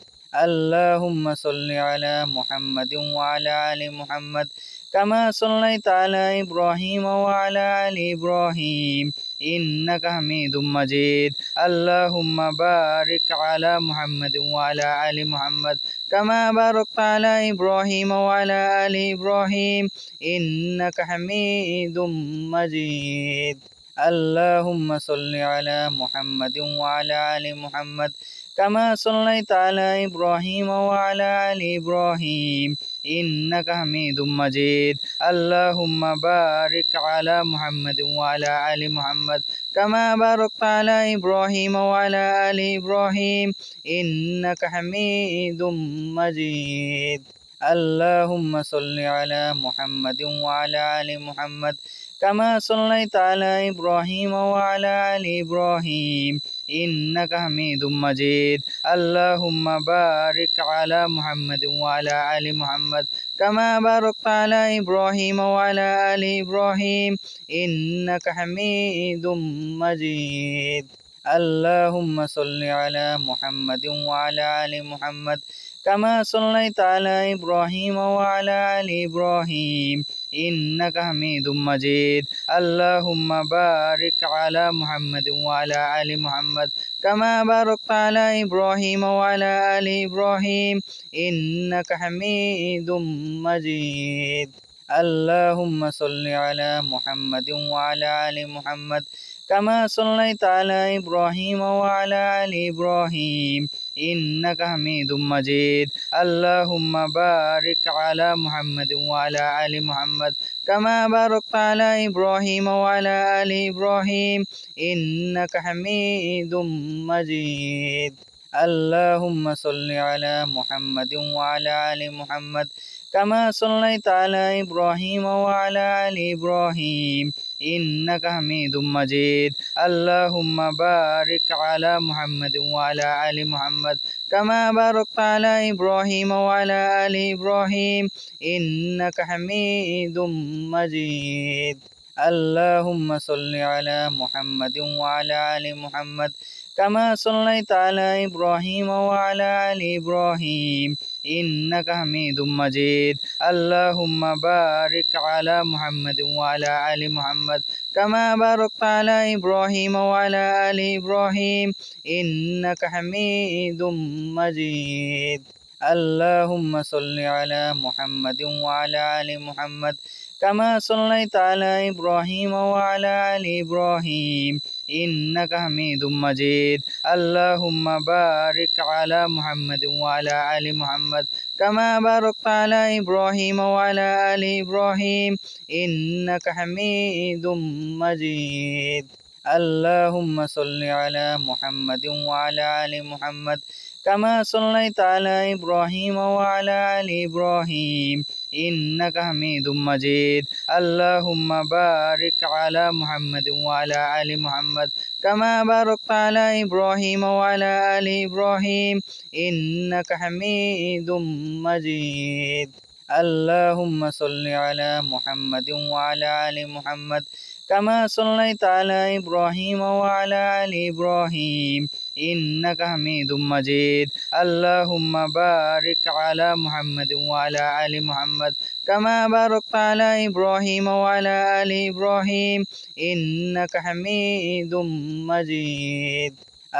اللهم صل على محمد وعلى آل محمد كما صليت على إبراهيم وعلى آل إبراهيم إنك حميد مجيد اللهم بارك على محمد وعلى آل محمد كما باركت على إبراهيم وعلى آل إبراهيم إنك حميد مجيد اللهم صل على محمد وعلى آل محمد كما صليت على إبراهيم وعلى آل إبراهيم إنك حميد مجيد اللهم بارك على محمد وعلى آل محمد كما باركت على إبراهيم وعلى آل إبراهيم إنك حميد مجيد اللهم صل على محمد وعلى آل محمد كما صليت على إبراهيم وعلى آل إبراهيم إنك حميد مجيد اللهم بارك على محمد وعلى آل محمد كما باركت على إبراهيم وعلى آل إبراهيم إنك حميد مجيد اللهم صل على محمد وعلى آل محمد كما صليت على إبراهيم وعلى آل إبراهيم إنك حميد مجيد اللهم بارك على محمد وعلى آل محمد كما باركت على إبراهيم وعلى آل إبراهيم إنك حميد مجيد اللهم صل على محمد وعلى آل محمد كما صليت على إبراهيم وعلى آل إبراهيم إنك حميد مجيد اللهم بارك على محمد وعلى آل محمد كما باركت على إبراهيم وعلى آل إبراهيم إنك حميد مجيد اللهم صل على محمد وعلى آل محمد كما صليت على إبراهيم وعلى آل إبراهيم إنك حميد مجيد اللهم بارك على محمد وعلى آل محمد كما باركت على إبراهيم وعلى آل إبراهيم إنك حميد مجيد اللهم صل على محمد وعلى آل محمد كما صليت على إبراهيم وعلى آل إبراهيم إنك حميد مجيد اللهم بارك على محمد وعلى آل محمد كما باركت على إبراهيم وعلى آل إبراهيم إنك حميد مجيد اللهم صل على محمد وعلى آل محمد كما صليت على إبراهيم وعلى آل إبراهيم إنك حميد مجيد اللهم بارك على محمد وعلى آل محمد كما باركت على إبراهيم وعلى آل إبراهيم إنك حميد مجيد اللهم صل على محمد وعلى آل محمد كما صليت على إبراهيم وعلى آل إبراهيم إنك حميد مجيد اللهم بارك على محمد وعلى آل محمد كما باركت على إبراهيم وعلى آل إبراهيم إنك حميد مجيد اللهم صل على محمد وعلى آل محمد كما صليت على إبراهيم وعلى آل إبراهيم إنك حميد مجيد اللهم بارك على محمد وعلى آل محمد كما باركت على إبراهيم وعلى آل إبراهيم إنك حميد مجيد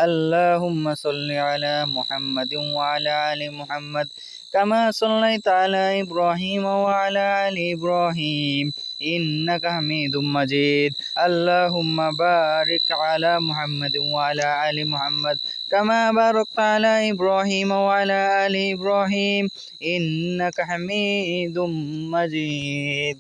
اللهم صل على محمد وعلى آل محمد كما صليت على إبراهيم وعلى آل إبراهيم إنك حميد مجيد اللهم بارك على محمد وعلى آل محمد كما باركت على إبراهيم وعلى آل إبراهيم إنك حميد مجيد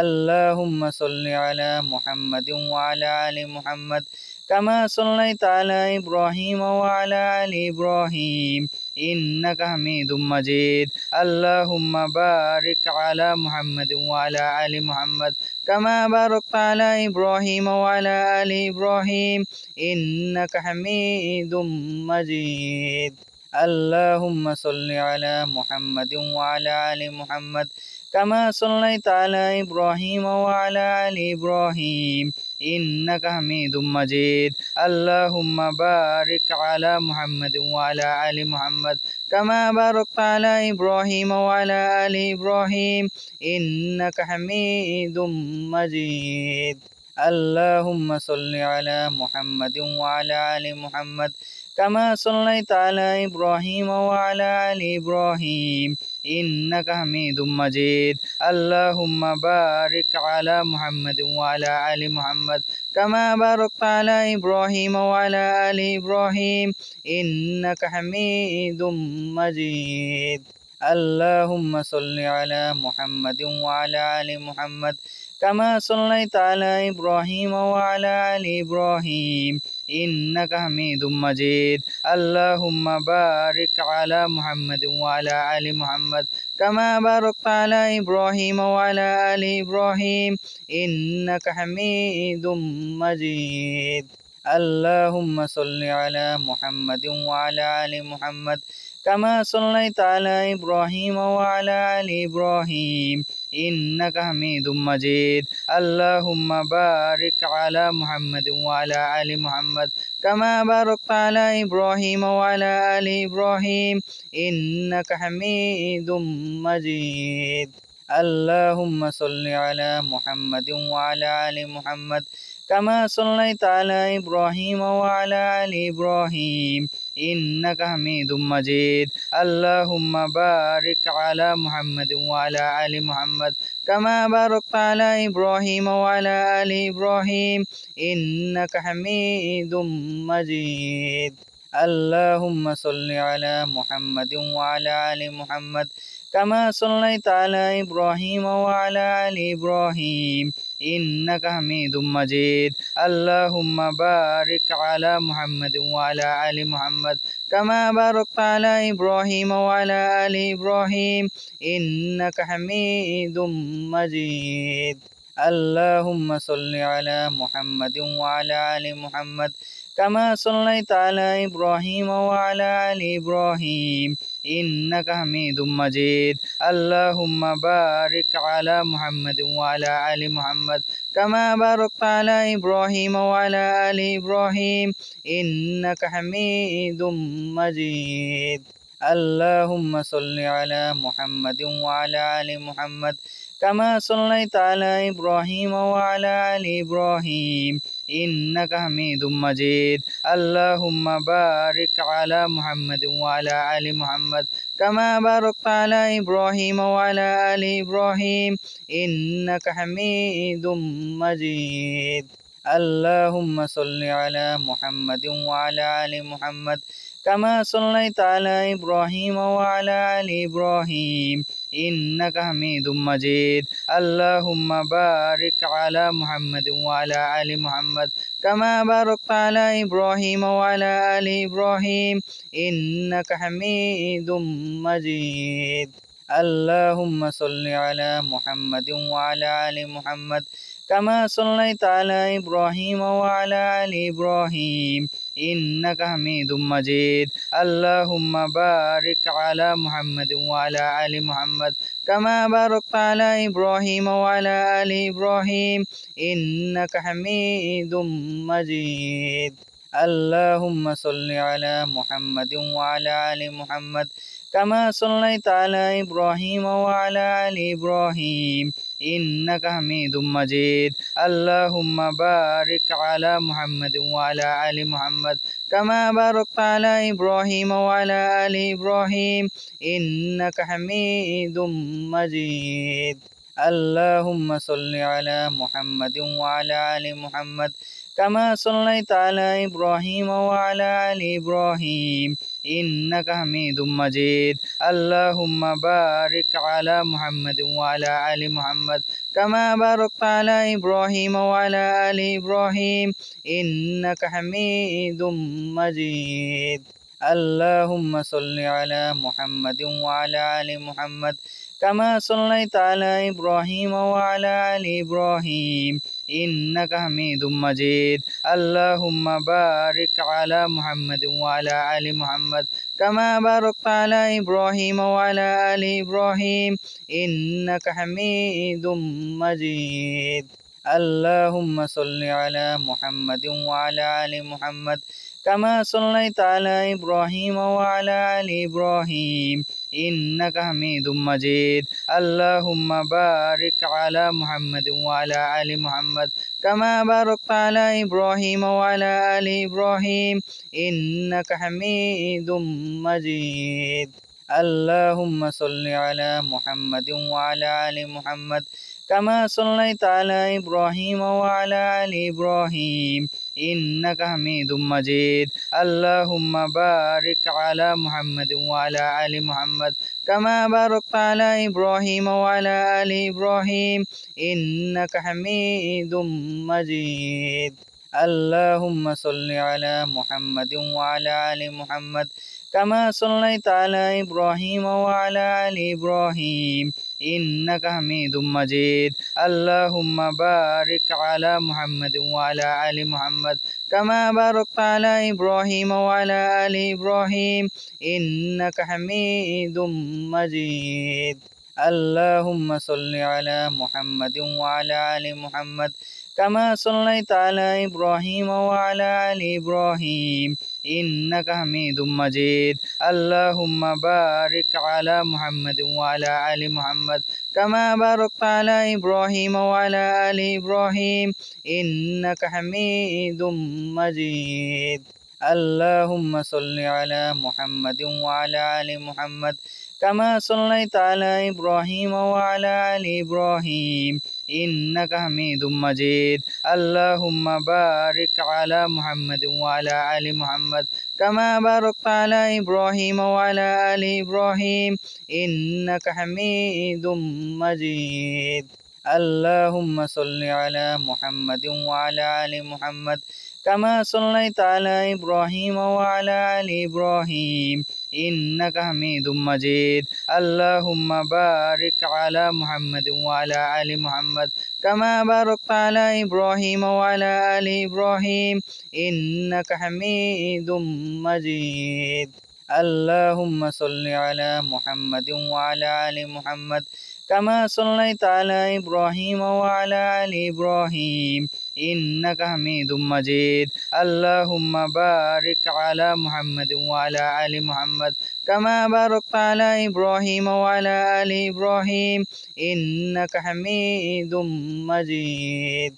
اللهم صل على محمد وعلى آل محمد كما صليت على إبراهيم وعلى آل إبراهيم إنك حميد مجيد اللهم بارك على محمد وعلى آل محمد كما باركت على إبراهيم وعلى آل إبراهيم إنك حميد مجيد اللهم صل على محمد وعلى آل محمد كما صليت على إبراهيم وعلى آل إبراهيم إنك حميد مجيد اللهم بارك على محمد وعلى آل محمد كما باركت على إبراهيم وعلى آل إبراهيم إنك حميد مجيد اللهم صل على محمد وعلى آل محمد كما صليت على إبراهيم وعلى آل إبراهيم إنك حميد مجيد اللهم بارك على محمد وعلى آل محمد كما باركت على إبراهيم وعلى آل إبراهيم إنك حميد مجيد اللهم صل على محمد وعلى آل محمد كما صليت على إبراهيم وعلى آل إبراهيم إنك حميد مجيد اللهم بارك على محمد وعلى آل محمد كما باركت على إبراهيم وعلى آل إبراهيم إنك حميد مجيد اللهم صل على محمد وعلى آل محمد كما صليت على إبراهيم وعلى آل إبراهيم إنك حميد مجيد اللهم بارك على محمد وعلى آل محمد كما باركت على إبراهيم وعلى آل إبراهيم إنك حميد مجيد اللهم صل على محمد وعلى آل محمد كما صليت على إبراهيم وعلى آل إبراهيم إنك حميد مجيد اللهم بارك على محمد وعلى آل محمد كما باركت على إبراهيم وعلى آل إبراهيم إنك حميد مجيد اللهم صل على محمد وعلى آل محمد كما صليت على إبراهيم وعلى آل إبراهيم إنك حميد مجيد اللهم بارك على محمد وعلى آل محمد كما باركت على إبراهيم وعلى آل إبراهيم إنك حميد مجيد اللهم صل على محمد وعلى آل محمد كما صليت على إبراهيم وعلى آل إبراهيم إنك حميد مجيد اللهم بارك على محمد وعلى آل محمد كما باركت على إبراهيم وعلى آل إبراهيم إنك حميد مجيد اللهم صل على محمد وعلى آل محمد كما صليت على إبراهيم وعلى آل إبراهيم إنك حميد مجيد اللهم بارك على محمد وعلى آل محمد كما باركت على إبراهيم وعلى آل إبراهيم إنك حميد مجيد اللهم صل على محمد وعلى آل محمد كما صليت على إبراهيم وعلى آل إبراهيم إنك حميد مجيد اللهم بارك على محمد وعلى آل محمد كما باركت على إبراهيم وعلى آل إبراهيم إنك حميد مجيد اللهم صل على محمد وعلى آل محمد كما صليت على إبراهيم وعلى آل إبراهيم إنك حميد مجيد اللهم بارك على محمد وعلى آل محمد كما باركت على إبراهيم وعلى آل إبراهيم إنك حميد مجيد اللهم صل على محمد وعلى آل محمد كما صليت على إبراهيم وعلى آل إبراهيم إنك حميد مجيد اللهم بارك على محمد وعلى آل محمد كما باركت على إبراهيم وعلى آل إبراهيم إنك حميد مجيد اللهم صل على محمد وعلى آل محمد كما صليت على إبراهيم وعلى آل إبراهيم إنك حميد مجيد اللهم بارك على محمد وعلى آل محمد كما باركت على إبراهيم وعلى آل إبراهيم إنك حميد مجيد اللهم صل على محمد وعلى آل محمد كما صليت على إبراهيم وعلى آل إبراهيم إنك حميد مجيد اللهم بارك على محمد وعلى آل محمد كما باركت على إبراهيم وعلى آل إبراهيم إنك حميد مجيد اللهم صل على محمد وعلى آل محمد كما صليت على إبراهيم وعلى آل إبراهيم إنك حميد مجيد اللهم بارك على محمد وعلى آل محمد كما باركت على إبراهيم وعلى آل إبراهيم إنك حميد مجيد اللهم صل على محمد وعلى آل محمد كما صليت على إبراهيم وعلى آل إبراهيم إنك حميد مجيد اللهم بارك على محمد وعلى آل محمد كما باركت على إبراهيم وعلى آل إبراهيم إنك حميد مجيد اللهم صل على محمد وعلى آل محمد كما صليت على إبراهيم وعلى آل إبراهيم إنك حميد مجيد اللهم بارك على محمد وعلى آل محمد كما باركت على إبراهيم وعلى آل إبراهيم إنك حميد مجيد اللهم صل على محمد وعلى آل محمد كما صليت على إبراهيم وعلى آل إبراهيم إنك حميد مجيد اللهم بارك على محمد وعلى آل محمد كما باركت على إبراهيم وعلى آل إبراهيم إنك حميد مجيد اللهم صل على محمد وعلى آل محمد كما صليت على إبراهيم وعلى آل إبراهيم إنك حميد مجيد اللهم بارك على محمد وعلى آل محمد كما باركت على إبراهيم وعلى آل إبراهيم إنك حميد مجيد اللهم صل على محمد وعلى آل محمد كما صليت على إبراهيم وعلى آل إبراهيم إنك حميد مجيد اللهم بارك على محمد وعلى آل محمد كما باركت على إبراهيم وعلى آل إبراهيم إنك حميد مجيد اللهم صل على محمد وعلى آل محمد كما صليت على إبراهيم وعلى آل إبراهيم إنك حميد مجيد اللهم بارك على محمد وعلى آل محمد كما باركت على إبراهيم وعلى آل إبراهيم إنك حميد مجيد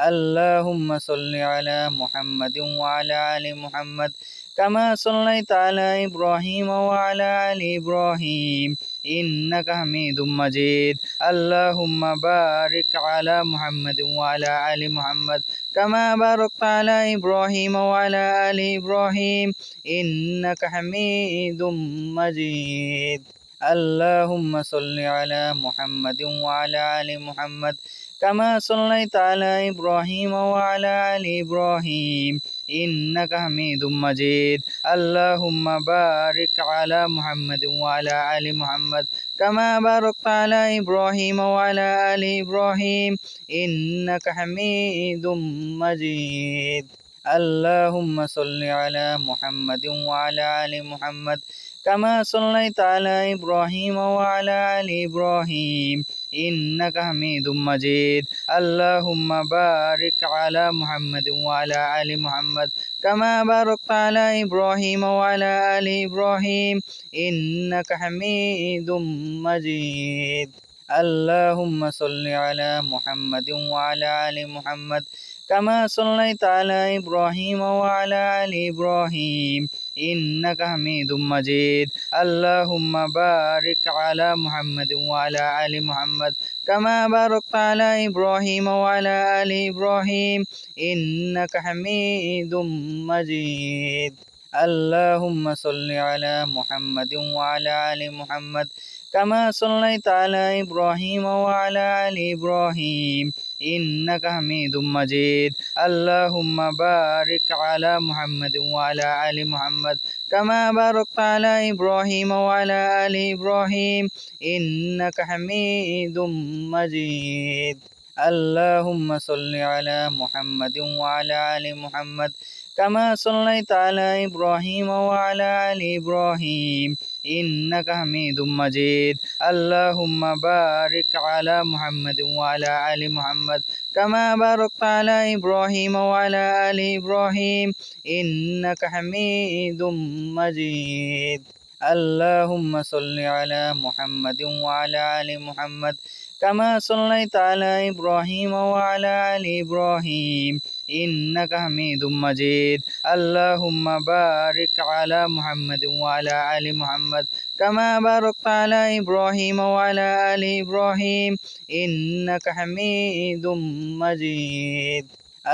اللهم صل على محمد وعلى آل محمد كما صليت على إبراهيم وعلى آل إبراهيم إنك حميد مجيد اللهم بارك على محمد وعلى آل محمد كما باركت على إبراهيم وعلى آل إبراهيم إنك حميد مجيد اللهم صل على محمد وعلى آل محمد كما صليت على إبراهيم وعلى آل إبراهيم إنك حميد مجيد اللهم بارك على محمد وعلى آل محمد كما باركت على إبراهيم وعلى آل إبراهيم إنك حميد مجيد اللهم صل على محمد وعلى آل محمد كما صليت على إبراهيم وعلى آل إبراهيم إنك حميد مجيد اللهم بارك على محمد وعلى آل محمد كما باركت على إبراهيم وعلى آل إبراهيم إنك حميد مجيد اللهم صل على محمد وعلى آل محمد كما صليت على إبراهيم وعلى آل إبراهيم إنك حميد مجيد اللهم بارك على محمد وعلى آل محمد كما باركت على إبراهيم وعلى آل إبراهيم إنك حميد مجيد اللهم صل على محمد وعلى آل محمد كما صليت على إبراهيم وعلى آل إبراهيم إنك حميد مجيد اللهم بارك على محمد وعلى آل محمد كما باركت على إبراهيم وعلى آل إبراهيم إنك حميد مجيد اللهم صل على محمد وعلى آل محمد كما صليت على إبراهيم وعلى آل إبراهيم إنك حميد مجيد اللهم بارك على محمد وعلى آل محمد كما باركت على إبراهيم وعلى آل إبراهيم إنك حميد مجيد اللهم صل على محمد وعلى آل محمد كما صليت على إبراهيم وعلى آل إبراهيم إنك حميد مجيد اللهم بارك على محمد وعلى آل محمد كما باركت على إبراهيم وعلى آل إبراهيم إنك حميد مجيد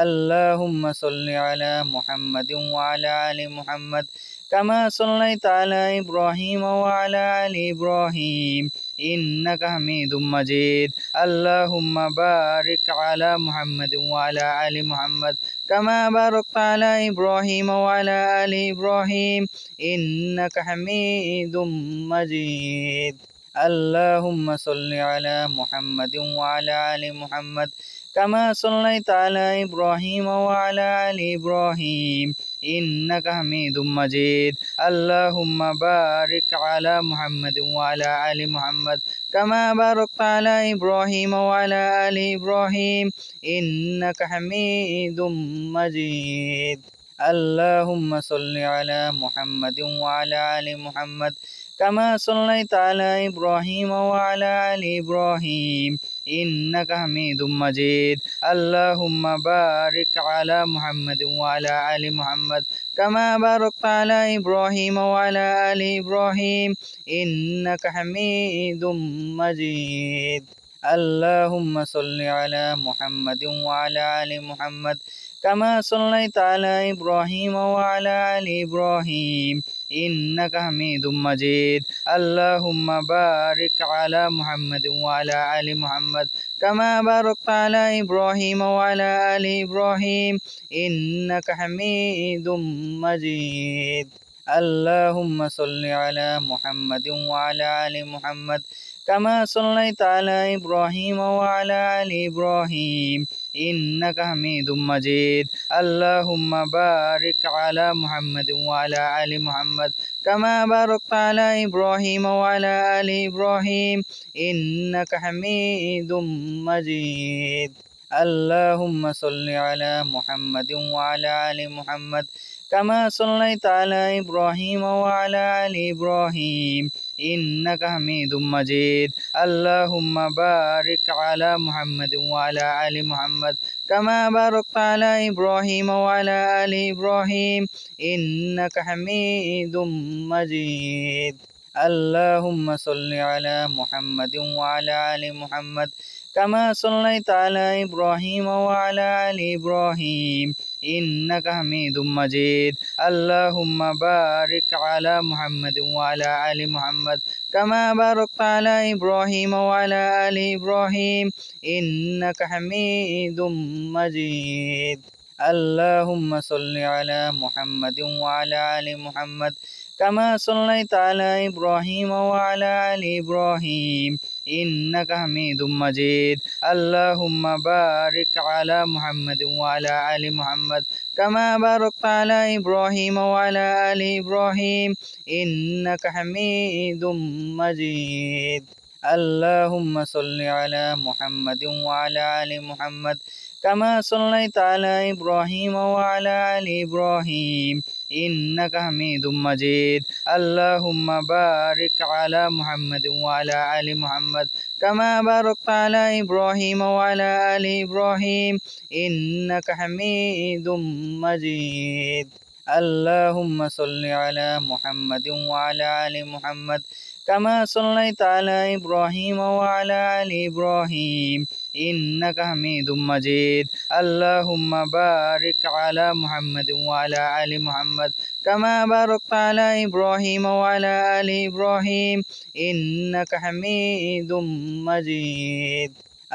اللهم صل على محمد وعلى آل محمد كما صليت على إبراهيم وعلى آل إبراهيم إنك حميد مجيد اللهم بارك على محمد وعلى آل محمد كما باركت على إبراهيم وعلى آل إبراهيم إنك حميد مجيد اللهم صل على محمد وعلى آل محمد كما صليت على إبراهيم وعلى آل إبراهيم إنك حميد مجيد اللهم بارك على محمد وعلى آل محمد كما باركت على إبراهيم وعلى آل إبراهيم إنك حميد مجيد اللهم صل على محمد وعلى آل محمد كما صليت على إبراهيم وعلى آل إبراهيم إنك حميد مجيد اللهم بارك على محمد وعلى آل محمد كما باركت على إبراهيم وعلى آل إبراهيم إنك حميد مجيد اللهم صل على محمد وعلى آل محمد كما صليت على إبراهيم وعلى آل إبراهيم إنك حميد مجيد اللهم بارك على محمد وعلى آل محمد كما باركت على إبراهيم وعلى آل إبراهيم إنك حميد مجيد اللهم صل على محمد وعلى آل محمد كما صليت على إبراهيم وعلى آل إبراهيم إنك حميد مجيد اللهم بارك على محمد وعلى آل محمد كما باركت على إبراهيم وعلى آل إبراهيم إنك حميد مجيد اللهم صل على محمد وعلى آل محمد كما صليت على إبراهيم وعلى آل إبراهيم إنك حميد مجيد اللهم بارك على محمد وعلى آل محمد كما باركت على إبراهيم وعلى آل إبراهيم إنك حميد مجيد اللهم صل على محمد وعلى آل محمد كما صليت على إبراهيم وعلى آل إبراهيم إنك حميد مجيد اللهم بارك على محمد وعلى آل محمد كما باركت على إبراهيم وعلى آل إبراهيم إنك حميد مجيد اللهم صل على محمد وعلى آل محمد كما صليت على إبراهيم وعلى آل إبراهيم إنك حميد مجيد اللهم بارك على محمد وعلى آل محمد كما باركت على إبراهيم وعلى آل إبراهيم إنك حميد مجيد اللهم صل على محمد وعلى آل محمد كما صليت على إبراهيم وعلى آل إبراهيم إنك حميد مجيد اللهم بارك على محمد وعلى آل محمد كما باركت على إبراهيم وعلى آل إبراهيم إنك حميد مجيد اللهم صل على محمد وعلى آل محمد كما صليت على إبراهيم وعلى آل إبراهيم إنك حميد مجيد اللهم بارك على محمد وعلى آل محمد كما باركت على إبراهيم وعلى آل إبراهيم إنك حميد مجيد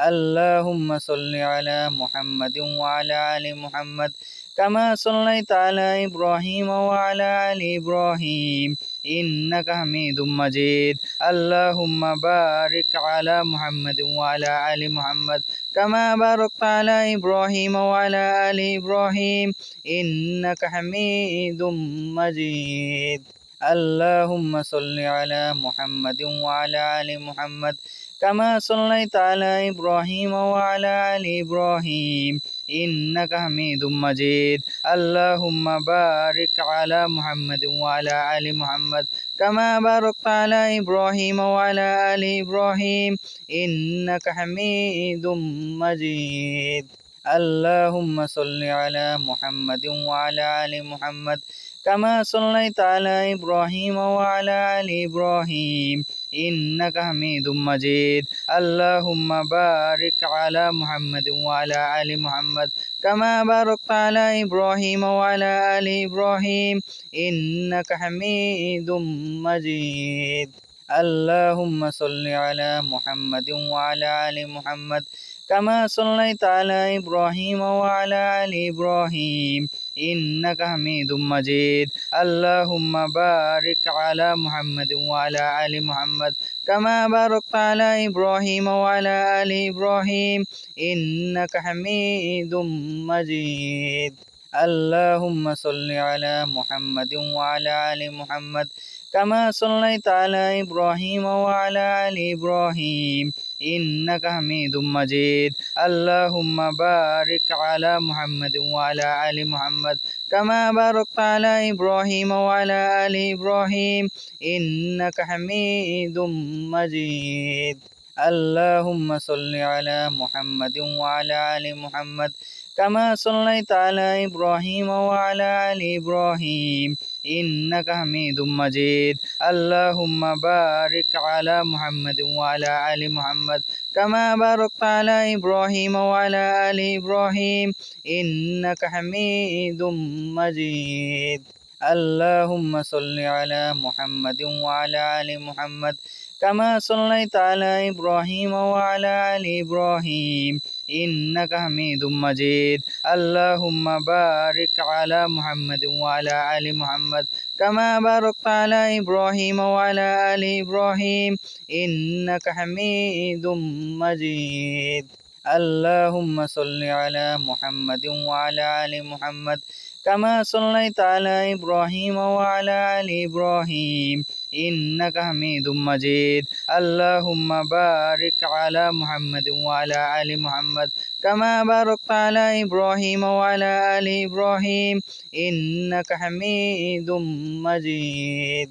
اللهم صل على محمد وعلى آل محمد كما صليت على إبراهيم وعلى آل إبراهيم إنك حميد مجيد اللهم بارك على محمد وعلى آل محمد كما باركت على إبراهيم وعلى آل إبراهيم إنك حميد مجيد اللهم صل على محمد وعلى آل محمد كما صليت على إبراهيم وعلى آل إبراهيم إنك حميد مجيد اللهم بارك على محمد وعلى آل محمد كما باركت على إبراهيم وعلى آل إبراهيم إنك حميد مجيد اللهم صل على محمد وعلى آل محمد كما صليت على إبراهيم وعلى آل إبراهيم إنك حميد مجيد اللهم بارك على محمد وعلى آل محمد كما باركت على إبراهيم وعلى آل إبراهيم إنك حميد مجيد اللهم صل على محمد وعلى آل محمد كما صليت على إبراهيم وعلى آل إبراهيم إنك حميد مجيد اللهم بارك على محمد وعلى آل محمد كما باركت على إبراهيم وعلى آل إبراهيم إنك حميد مجيد اللهم صل على محمد وعلى آل محمد كما صليت على إبراهيم وعلى آل إبراهيم إنك حميد مجيد اللهم بارك على محمد وعلى آل محمد كما باركت على إبراهيم وعلى آل إبراهيم إنك حميد مجيد اللهم صل على محمد وعلى آل محمد كما صليت على إبراهيم وعلى آل إبراهيم إنك حميد مجيد اللهم بارك على محمد وعلى آل محمد كما باركت على إبراهيم وعلى آل إبراهيم إنك حميد مجيد اللهم صل على محمد وعلى آل محمد كما صليت على إبراهيم وعلى آل إبراهيم إنك حميد مجيد اللهم بارك على محمد وعلى آل محمد كما باركت على إبراهيم وعلى آل إبراهيم إنك حميد مجيد اللهم صل على محمد وعلى آل محمد كما صليت على إبراهيم وعلى آل إبراهيم إنك حميد مجيد اللهم بارك على محمد وعلى آل محمد كما باركت على إبراهيم وعلى آل إبراهيم إنك حميد مجيد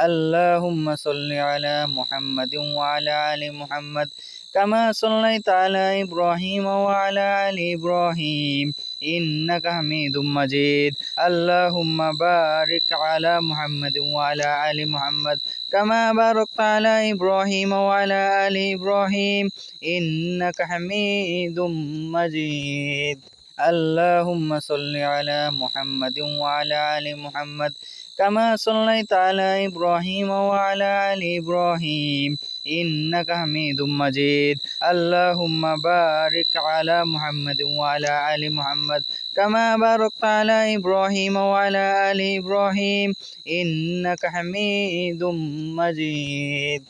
اللهم صل على محمد وعلى آل محمد كما صليت على إبراهيم وعلى آل إبراهيم إنك حميد مجيد اللهم بارك على محمد وعلى آل محمد كما باركت على إبراهيم وعلى آل إبراهيم إنك حميد مجيد اللهم صل على محمد وعلى آل محمد كما صليت على إبراهيم وعلى آل إبراهيم إنك حميد مجيد اللهم بارك على محمد وعلى آل محمد كما باركت على إبراهيم وعلى آل إبراهيم إنك حميد مجيد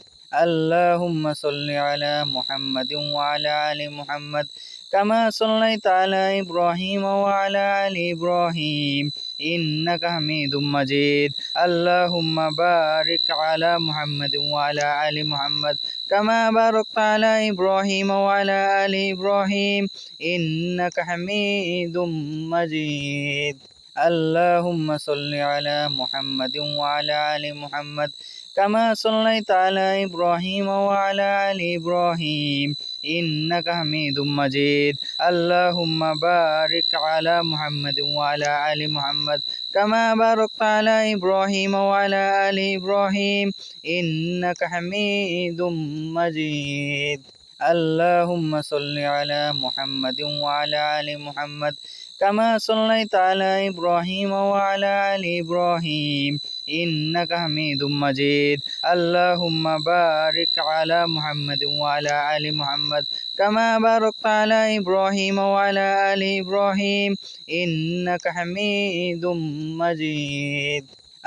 اللهم صل على محمد وعلى آل محمد كما صليت على إبراهيم وعلى آل إبراهيم إنك حميد مجيد اللهم بارك على محمد وعلى آل محمد كما باركت على إبراهيم وعلى آل إبراهيم إنك حميد مجيد اللهم صل على محمد وعلى آل محمد كما صليت على إبراهيم وعلى آل إبراهيم إنك حميد مجيد اللهم بارك على محمد وعلى آل محمد كما باركت على إبراهيم وعلى آل إبراهيم إنك حميد مجيد اللهم صل على محمد وعلى آل محمد كما صليت على إبراهيم وعلى آل إبراهيم إنك حميد مجيد اللهم بارك على محمد وعلى آل محمد كما باركت على إبراهيم وعلى آل إبراهيم إنك حميد مجيد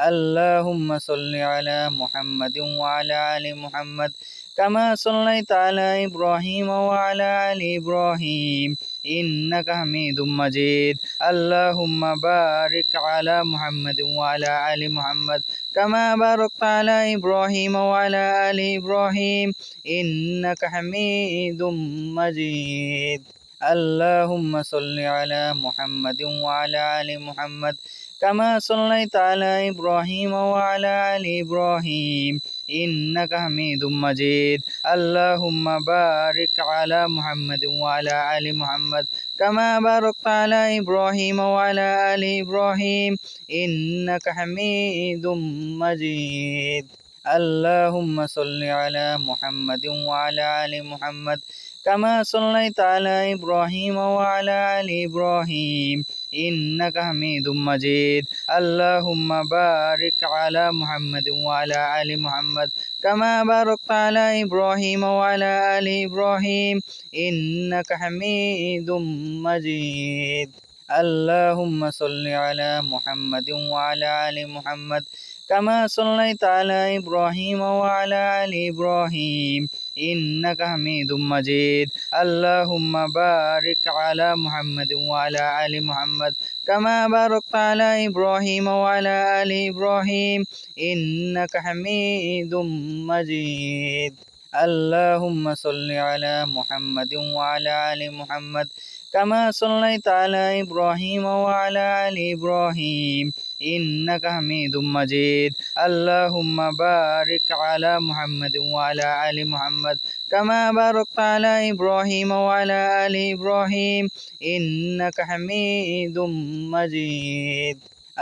اللهم صل على محمد وعلى آل محمد كما صليت على إبراهيم وعلى آل إبراهيم إنك حميد مجيد اللهم بارك على محمد وعلى آل محمد كما باركت على إبراهيم وعلى آل إبراهيم إنك حميد مجيد اللهم صل على محمد وعلى آل محمد كما صليت على إبراهيم وعلى آل إبراهيم إنك حميد مجيد اللهم بارك على محمد وعلى آل محمد كما باركت على إبراهيم وعلى آل إبراهيم إنك حميد مجيد اللهم صل على محمد وعلى آل محمد كما صليت على إبراهيم وعلى آل إبراهيم إنك حميد مجيد اللهم بارك على محمد وعلى آل محمد كما باركت على إبراهيم وعلى آل إبراهيم إنك حميد مجيد اللهم صل على محمد وعلى آل محمد كما صليت على إبراهيم وعلى آل إبراهيم إنك حميد مجيد اللهم بارك على محمد وعلى آل محمد كما باركت على إبراهيم وعلى آل إبراهيم إنك حميد مجيد اللهم صل على محمد وعلى آل محمد كما صليت على إبراهيم وعلى آل إبراهيم إنك حميد مجيد اللهم بارك على محمد وعلى آل محمد كما باركت على إبراهيم وعلى آل إبراهيم إنك حميد مجيد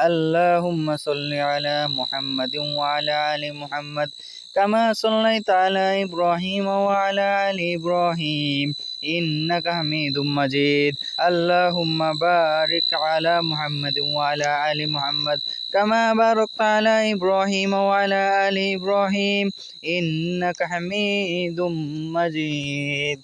اللهم صل على محمد وعلى آل محمد كما صليت على إبراهيم وعلى آل إبراهيم إنك حميد مجيد اللهم بارك على محمد وعلى آل محمد كما باركت على إبراهيم وعلى آل إبراهيم إنك حميد مجيد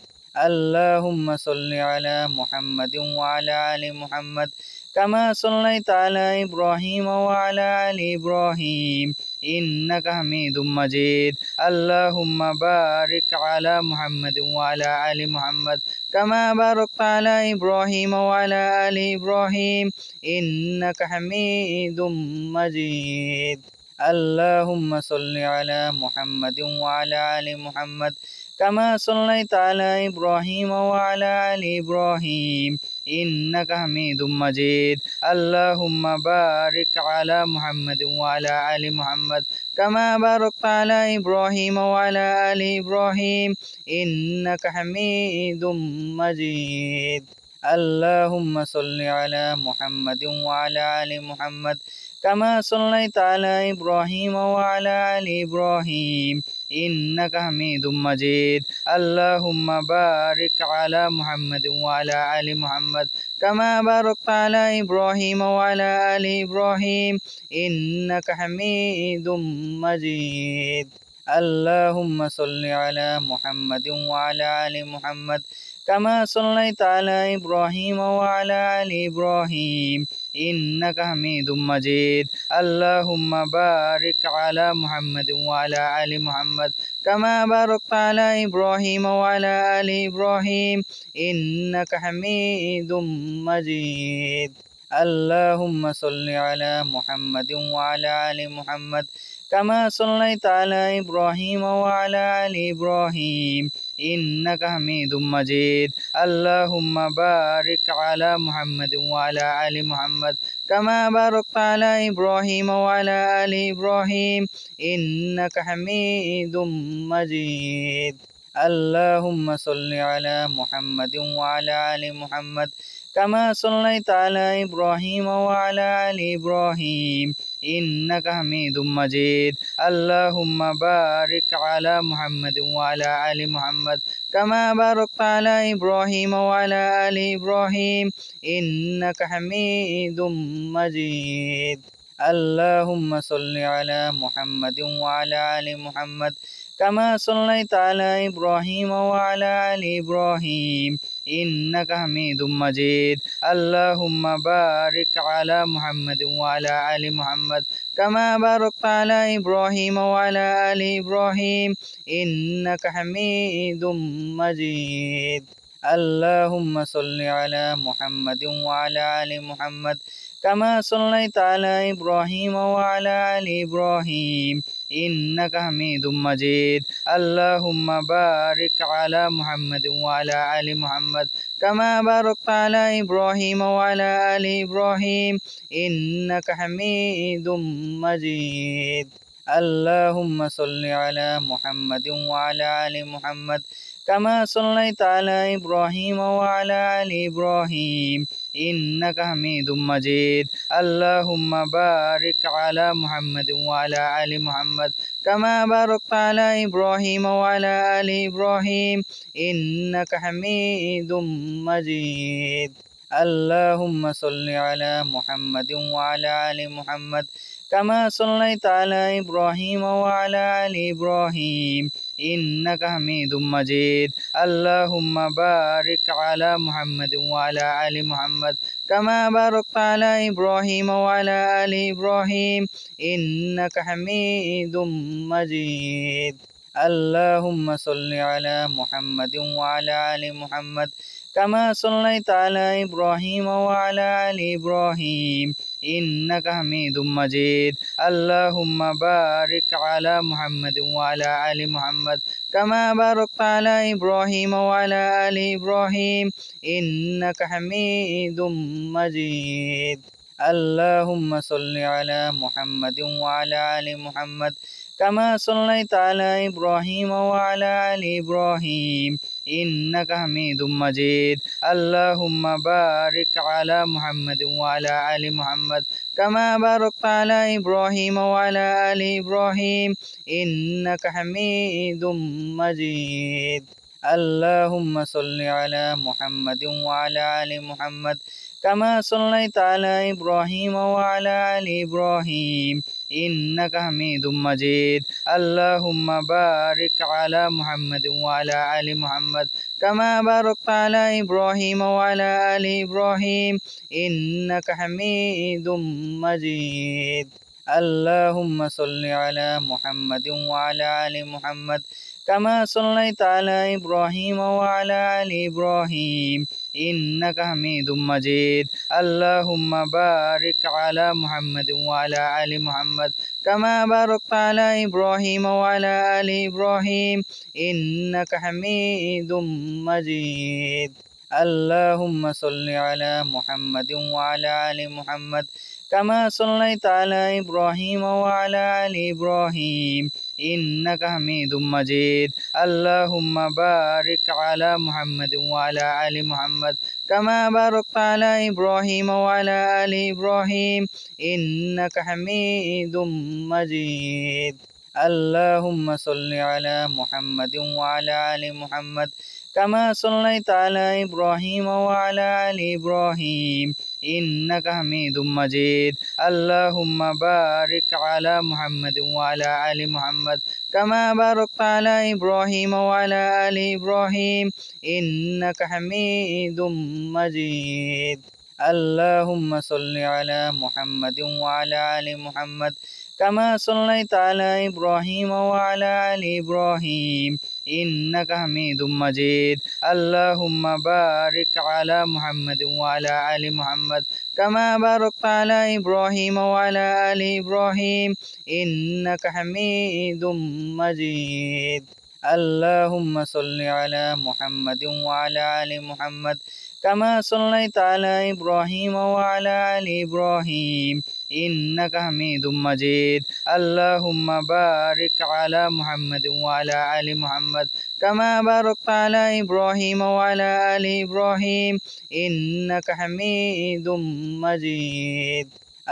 اللهم صل على محمد وعلى آل محمد كما صليت على إبراهيم وعلى آل إبراهيم إنك حميد مجيد اللهم بارك على محمد وعلى آل محمد كما باركت على إبراهيم وعلى آل إبراهيم إنك حميد مجيد اللهم صل على محمد وعلى آل محمد كما صليت على إبراهيم وعلى آل إبراهيم إنك حميد مجيد اللهم بارك على محمد وعلى آل محمد كما باركت على إبراهيم وعلى آل إبراهيم إنك حميد مجيد اللهم صل على محمد وعلى آل محمد كما صليت على إبراهيم وعلى آل إبراهيم إنك حميد مجيد اللهم بارك على محمد وعلى آل محمد كما باركت على إبراهيم وعلى آل إبراهيم إنك حميد مجيد اللهم صل على محمد وعلى آل محمد كما صليت على إبراهيم وعلى آل إبراهيم إنك حميد مجيد اللهم بارك على محمد وعلى آل محمد كما باركت على إبراهيم وعلى آل إبراهيم إنك حميد مجيد اللهم صل على محمد وعلى آل محمد كما صليت على إبراهيم وعلى آل إبراهيم إنك حميد مجيد اللهم بارك على محمد وعلى آل محمد كما باركت على إبراهيم وعلى آل إبراهيم إنك حميد مجيد اللهم صل على محمد وعلى آل محمد كما صليت على إبراهيم وعلى آل إبراهيم إنك حميد مجيد اللهم بارك على محمد وعلى آل محمد كما باركت على إبراهيم وعلى آل إبراهيم إنك حميد مجيد اللهم صل على محمد وعلى آل محمد كما صليت على إبراهيم وعلى آل إبراهيم إنك حميد مجيد اللهم بارك على محمد وعلى آل محمد كما باركت على إبراهيم وعلى آل إبراهيم إنك حميد مجيد اللهم صل على محمد وعلى آل محمد كما صليت على إبراهيم وعلى آل إبراهيم إنك حميد مجيد اللهم بارك على محمد وعلى آل محمد كما باركت على إبراهيم وعلى آل إبراهيم إنك حميد مجيد اللهم صل على محمد وعلى آل محمد كما صليت على إبراهيم وعلى آل إبراهيم إنك حميد مجيد اللهم بارك على محمد وعلى آل محمد كما باركت على إبراهيم وعلى آل إبراهيم إنك حميد مجيد اللهم صل على محمد وعلى آل محمد كما صليت على إبراهيم وعلى آل إبراهيم إنك حميد مجيد اللهم بارك على محمد وعلى آل محمد كما باركت على إبراهيم وعلى آل إبراهيم إنك حميد مجيد اللهم صل على محمد وعلى آل محمد كما صليت على إبراهيم وعلى آل إبراهيم إنك حميد مجيد اللهم بارك على محمد وعلى آل محمد كما باركت على إبراهيم وعلى آل إبراهيم إنك حميد مجيد اللهم صل على محمد وعلى آل محمد كما صليت على إبراهيم وعلى آل إبراهيم إنك حميد مجيد اللهم بارك على محمد وعلى آل محمد كما باركت على إبراهيم وعلى آل إبراهيم إنك حميد مجيد اللهم صل على محمد وعلى آل محمد كما صليت على إبراهيم وعلى آل إبراهيم إنك حميد مجيد اللهم بارك على محمد وعلى آل محمد كما باركت على إبراهيم وعلى آل إبراهيم إنك حميد مجيد اللهم صل على محمد وعلى آل محمد كما صليت على إبراهيم وعلى آل إبراهيم إنك حميد مجيد اللهم بارك على محمد وعلى آل محمد كما باركت على إبراهيم وعلى آل إبراهيم إنك حميد مجيد اللهم صل على محمد وعلى آل محمد كما صليت على إبراهيم وعلى آل إبراهيم إنك حميد مجيد اللهم بارك على محمد وعلى آل محمد كما باركت على إبراهيم وعلى آل إبراهيم إنك حميد مجيد اللهم صل على محمد وعلى آل محمد كما صليت على إبراهيم وعلى آل إبراهيم إنك حميد مجيد اللهم بارك على محمد وعلى آل محمد كما باركت على إبراهيم وعلى آل إبراهيم إنك حميد مجيد اللهم صل على محمد وعلى آل محمد كما صليت على إبراهيم وعلى آل إبراهيم إنك حميد مجيد اللهم بارك على محمد وعلى آل محمد كما باركت على إبراهيم وعلى آل إبراهيم إنك حميد مجيد اللهم صل على محمد وعلى آل محمد كما صليت على إبراهيم وعلى آل إبراهيم إنك حميد مجيد اللهم بارك على محمد وعلى آل محمد كما باركت على إبراهيم وعلى آل إبراهيم إنك حميد مجيد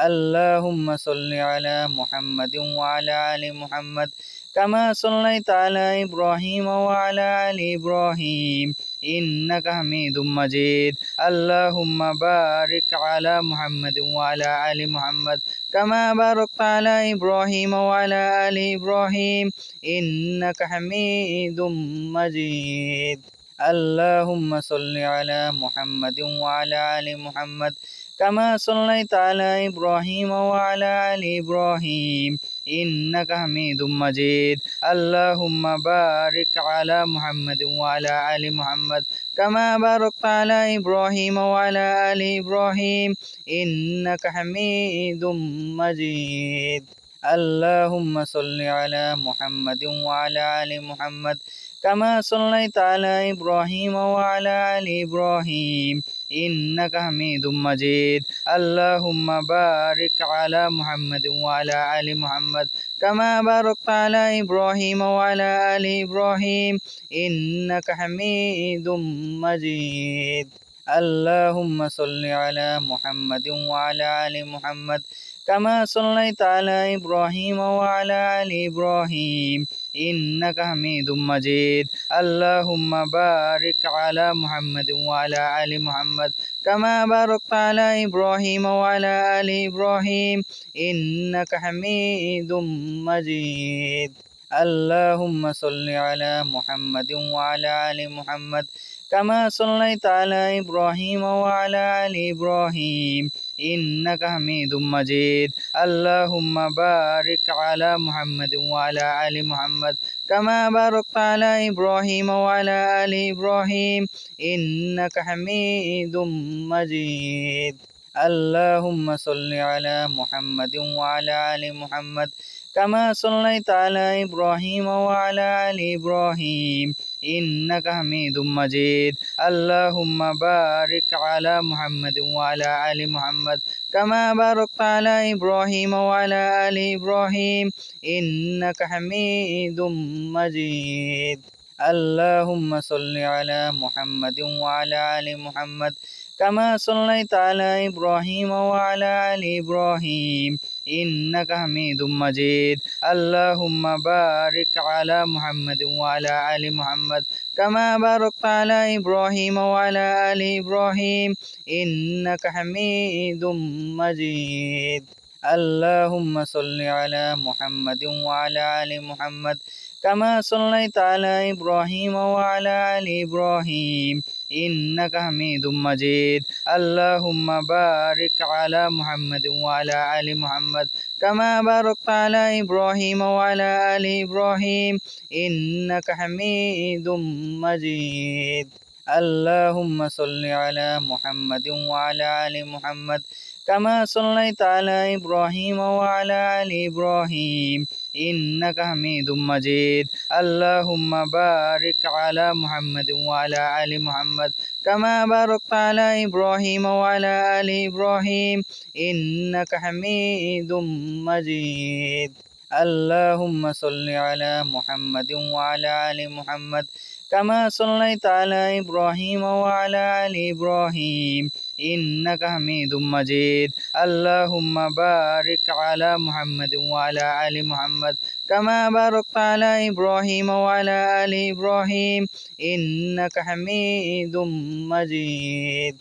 اللهم صل على محمد وعلى آل محمد كما صليت على إبراهيم وعلى آل إبراهيم إنك حميد مجيد اللهم بارك على محمد وعلى آل محمد كما باركت على إبراهيم وعلى آل إبراهيم إنك حميد مجيد اللهم صل على محمد وعلى آل محمد كما صليت على إبراهيم وعلى آل إبراهيم إنك حميد مجيد اللهم بارك على محمد وعلى آل محمد كما باركت على إبراهيم وعلى آل إبراهيم إنك حميد مجيد اللهم صل على محمد وعلى آل محمد كما صليت على إبراهيم وعلى آل إبراهيم إنك حميد مجيد اللهم بارك على محمد وعلى آل محمد كما باركت على إبراهيم وعلى آل إبراهيم إنك حميد مجيد اللهم صل على محمد وعلى آل محمد كما صليت على إبراهيم وعلى آل إبراهيم إنك حميد مجيد اللهم بارك على محمد وعلى آل محمد كما باركت على إبراهيم وعلى آل إبراهيم إنك حميد مجيد اللهم صل على محمد وعلى آل محمد كما صليت على إبراهيم وعلى آل إبراهيم إنك حميد مجيد اللهم بارك على محمد وعلى آل محمد كما باركت على إبراهيم وعلى آل إبراهيم إنك حميد مجيد اللهم صل على محمد وعلى آل محمد كما صليت على إبراهيم وعلى آل إبراهيم إنك حميد مجيد اللهم بارك على محمد وعلى آل محمد كما باركت على إبراهيم وعلى آل إبراهيم إنك حميد مجيد اللهم صل على محمد وعلى آل محمد كما صليت على إبراهيم وعلى آل إبراهيم إنك حميد مجيد اللهم بارك على محمد وعلى آل محمد كما باركت على إبراهيم وعلى آل إبراهيم إنك حميد مجيد اللهم صل على محمد وعلى آل محمد كما صليت على إبراهيم وعلى آل إبراهيم إنك حميد مجيد اللهم بارك على محمد وعلى آل محمد كما باركت على إبراهيم وعلى آل إبراهيم إنك حميد مجيد اللهم صل على محمد وعلى آل محمد كما صليت على إبراهيم وعلى آل إبراهيم إنك حميد مجيد اللهم بارك على محمد وعلى آل محمد كما باركت على إبراهيم وعلى آل إبراهيم إنك حميد مجيد اللهم صل على محمد وعلى آل محمد كما صليت على إبراهيم وعلى آل إبراهيم إنك حميد مجيد اللهم بارك على محمد وعلى آل محمد كما باركت على إبراهيم وعلى آل إبراهيم إنك حميد مجيد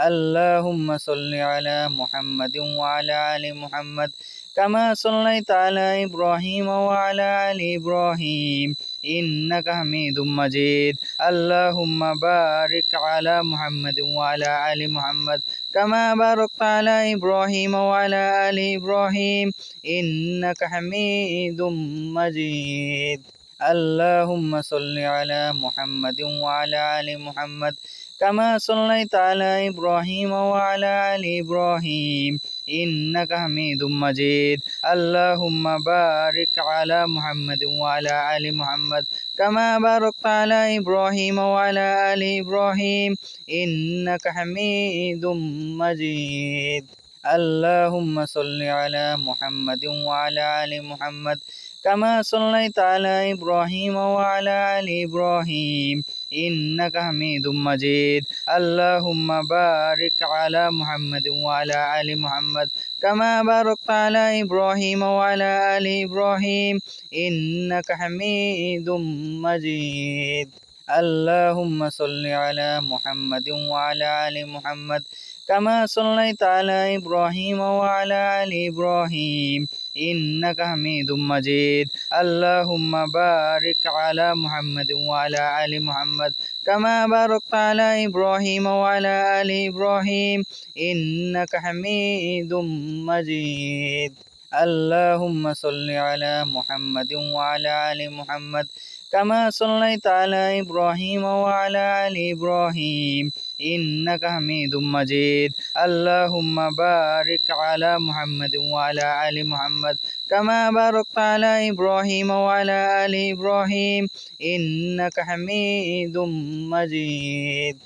اللهم صل على محمد وعلى آل محمد كما صليت على إبراهيم وعلى آل إبراهيم إنك حميد مجيد اللهم بارك على محمد وعلى آل محمد كما باركت على إبراهيم وعلى آل إبراهيم إنك حميد مجيد اللهم صل على محمد وعلى آل محمد كما صليت على إبراهيم وعلى آل إبراهيم إنك حميد مجيد اللهم بارك على محمد وعلى آل محمد كما باركت على إبراهيم وعلى آل إبراهيم إنك حميد مجيد اللهم صل على محمد وعلى آل محمد كما صليت على إبراهيم وعلى آل إبراهيم إنك حميد مجيد اللهم بارك على محمد وعلى آل محمد كما باركت على إبراهيم وعلى آل إبراهيم إنك حميد مجيد اللهم صل على محمد وعلى آل محمد كما صليت على إبراهيم وعلى آل إبراهيم إنك حميد مجيد اللهم بارك على محمد وعلى آل محمد كما باركت على إبراهيم وعلى آل إبراهيم إنك حميد مجيد اللهم صل على محمد وعلى آل محمد كما صليت على إبراهيم وعلى آل إبراهيم إنك حميد مجيد اللهم بارك على محمد وعلى آل محمد كما باركت على إبراهيم وعلى آل إبراهيم إنك حميد مجيد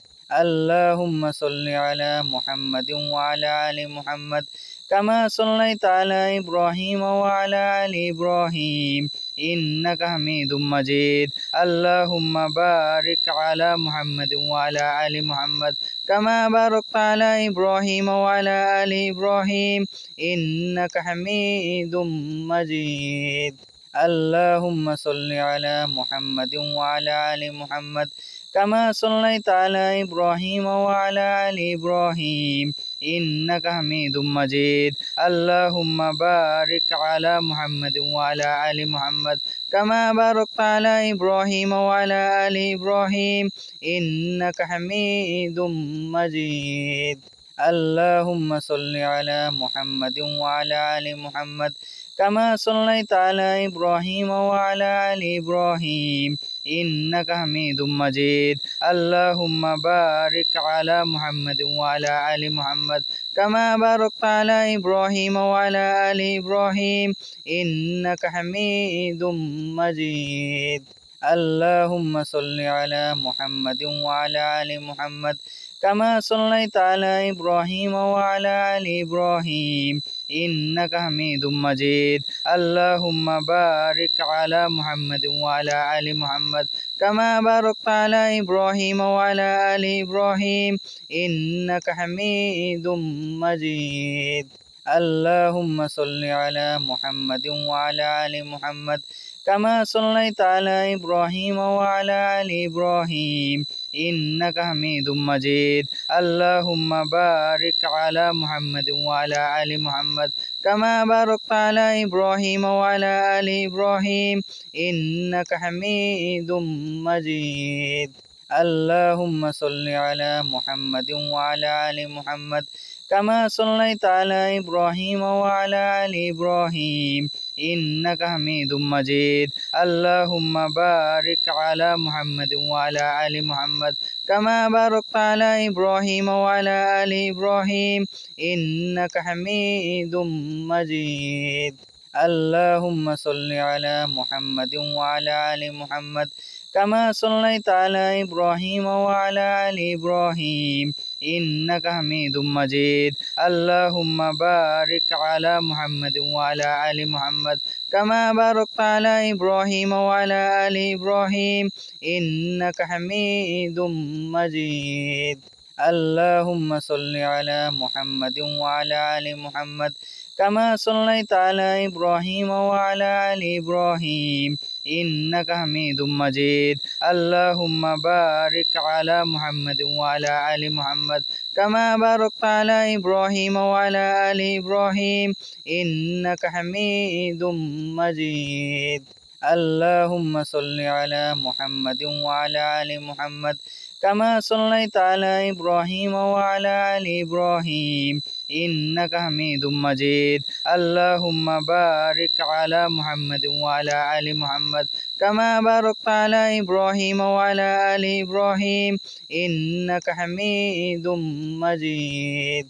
اللهم صل على محمد وعلى آل محمد كما صليت على إبراهيم وعلى آل إبراهيم إنك حميد مجيد اللهم بارك على محمد وعلى آل محمد كما باركت على إبراهيم وعلى آل إبراهيم إنك حميد مجيد اللهم صل على محمد وعلى آل محمد كما صليت على إبراهيم وعلى آل إبراهيم إنك حميد مجيد اللهم بارك على محمد وعلى آل محمد كما باركت على إبراهيم وعلى آل إبراهيم إنك حميد مجيد اللهم صل على محمد وعلى آل محمد كما صليت على إبراهيم وعلى آل إبراهيم إنك حميد مجيد اللهم بارك على محمد وعلى آل محمد كما باركت على إبراهيم وعلى آل إبراهيم إنك حميد مجيد اللهم صل على محمد وعلى آل محمد كما صليت على إبراهيم وعلى آل إبراهيم إنك حميد مجيد اللهم بارك على محمد وعلى آل محمد كما باركت على إبراهيم وعلى آل إبراهيم إنك حميد مجيد اللهم صل على محمد وعلى آل محمد كما صليت على إبراهيم وعلى آل إبراهيم إنك حميد مجيد اللهم بارك على محمد وعلى آل محمد كما باركت على إبراهيم وعلى آل إبراهيم إنك حميد مجيد اللهم صل على محمد وعلى آل محمد كما صليت على إبراهيم وعلى آل إبراهيم إنك حميد مجيد اللهم بارك على محمد وعلى آل محمد كما باركت على إبراهيم وعلى آل إبراهيم إنك حميد مجيد اللهم صل على محمد وعلى آل محمد كما صليت على إبراهيم وعلى آل إبراهيم إنك حميد مجيد اللهم بارك على محمد وعلى آل محمد كما باركت على إبراهيم وعلى آل إبراهيم إنك حميد مجيد اللهم صل على محمد وعلى آل محمد كما صليت على إبراهيم وعلى آل إبراهيم إنك حميد مجيد اللهم بارك على محمد وعلى آل محمد كما باركت على إبراهيم وعلى آل إبراهيم إنك حميد مجيد اللهم صل على محمد وعلى آل محمد كما صليت على إبراهيم وعلى آل إبراهيم إنك حميد مجيد اللهم بارك على محمد وعلى آل محمد كما باركت على إبراهيم وعلى آل إبراهيم إنك حميد مجيد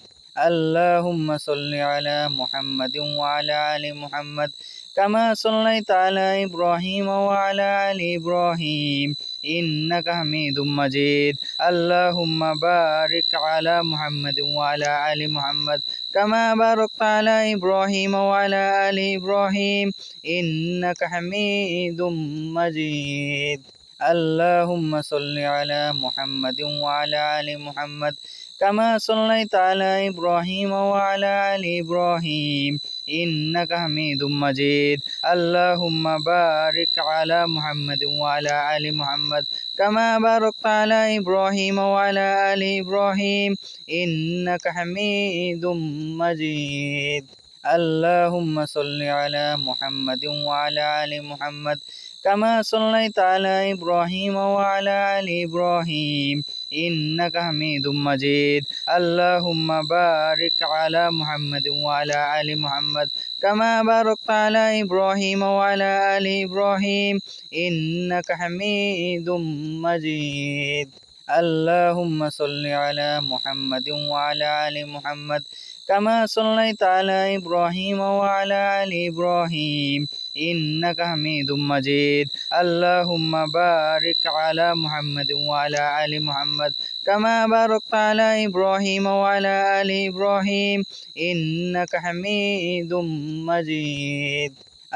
اللهم صل على محمد وعلى آل محمد كما صليت على إبراهيم وعلى آل إبراهيم إنك حميد مجيد اللهم بارك على محمد وعلى آل محمد كما باركت على إبراهيم وعلى آل إبراهيم إنك حميد مجيد اللهم صل على محمد وعلى آل محمد كما صليت على إبراهيم وعلى آل إبراهيم إنك حميد مجيد اللهم بارك على محمد وعلى آل محمد كما باركت على إبراهيم وعلى آل إبراهيم إنك حميد مجيد اللهم صل على محمد وعلى آل محمد كما صليت على إبراهيم وعلى آل إبراهيم إنك حميد مجيد اللهم بارك على محمد وعلى آل محمد كما باركت على إبراهيم وعلى آل إبراهيم إنك حميد مجيد اللهم صل على محمد وعلى آل محمد كما صليت على إبراهيم وعلى آل إبراهيم إنك حميد مجيد اللهم بارك على محمد وعلى آل محمد كما باركت على إبراهيم وعلى آل إبراهيم إنك حميد مجيد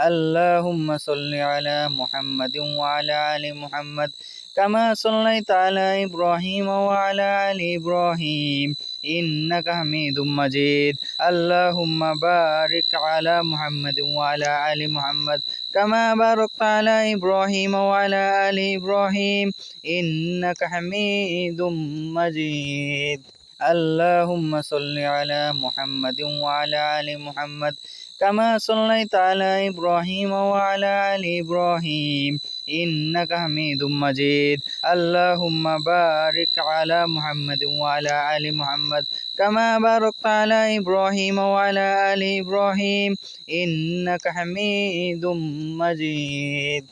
اللهم صل على محمد وعلى آل محمد كما صليت على إبراهيم وعلى آل إبراهيم إنك حميد مجيد اللهم بارك على محمد وعلى آل محمد كما باركت على إبراهيم وعلى آل إبراهيم إنك حميد مجيد اللهم صل على محمد وعلى آل محمد كما صليت على إبراهيم وعلى آل إبراهيم إنك حميد مجيد اللهم بارك على محمد وعلى آل محمد كما باركت على إبراهيم وعلى آل إبراهيم إنك حميد مجيد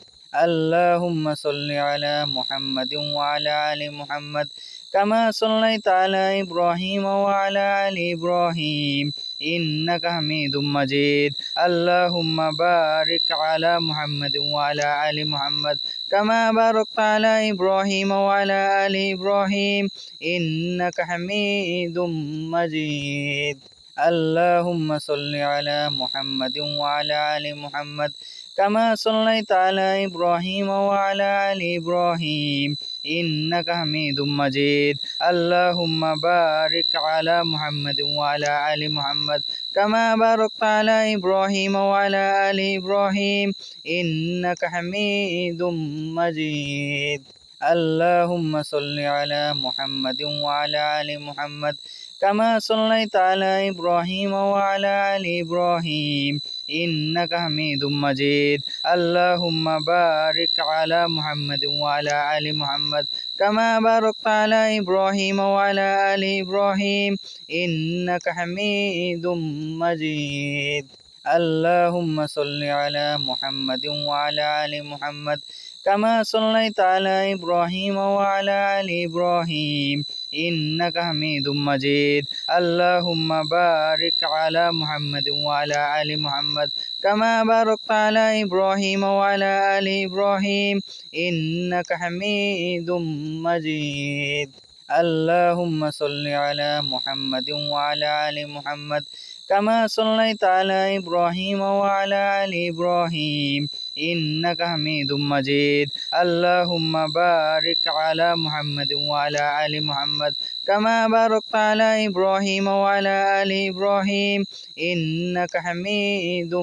اللهم صل على محمد وعلى آل محمد كما صليت على إبراهيم وعلى آل إبراهيم إنك حميد مجيد اللهم بارك على محمد وعلى آل محمد كما باركت على إبراهيم وعلى آل إبراهيم إنك حميد مجيد اللهم صل على محمد وعلى آل محمد كما صليت على إبراهيم وعلى آل إبراهيم إنك حميد مجيد اللهم بارك على محمد وعلى آل محمد كما باركت على إبراهيم وعلى آل إبراهيم إنك حميد مجيد اللهم صل على محمد وعلى آل محمد كما صليت على إبراهيم وعلى آل إبراهيم إنك حميد مجيد اللهم بارك على محمد وعلى آل محمد كما باركت على إبراهيم وعلى آل إبراهيم إنك حميد مجيد اللهم صل على محمد وعلى آل محمد كما صليت على إبراهيم وعلى آل إبراهيم إنك حميد مجيد اللهم بارك على محمد وعلى آل محمد كما باركت على إبراهيم وعلى آل إبراهيم إنك حميد مجيد اللهم صل على محمد وعلى آل محمد كما صليت على إبراهيم وعلى آل إبراهيم إنك حميد مجيد اللهم بارك على محمد وعلى آل محمد كما باركت على إبراهيم وعلى آل إبراهيم إنك حميد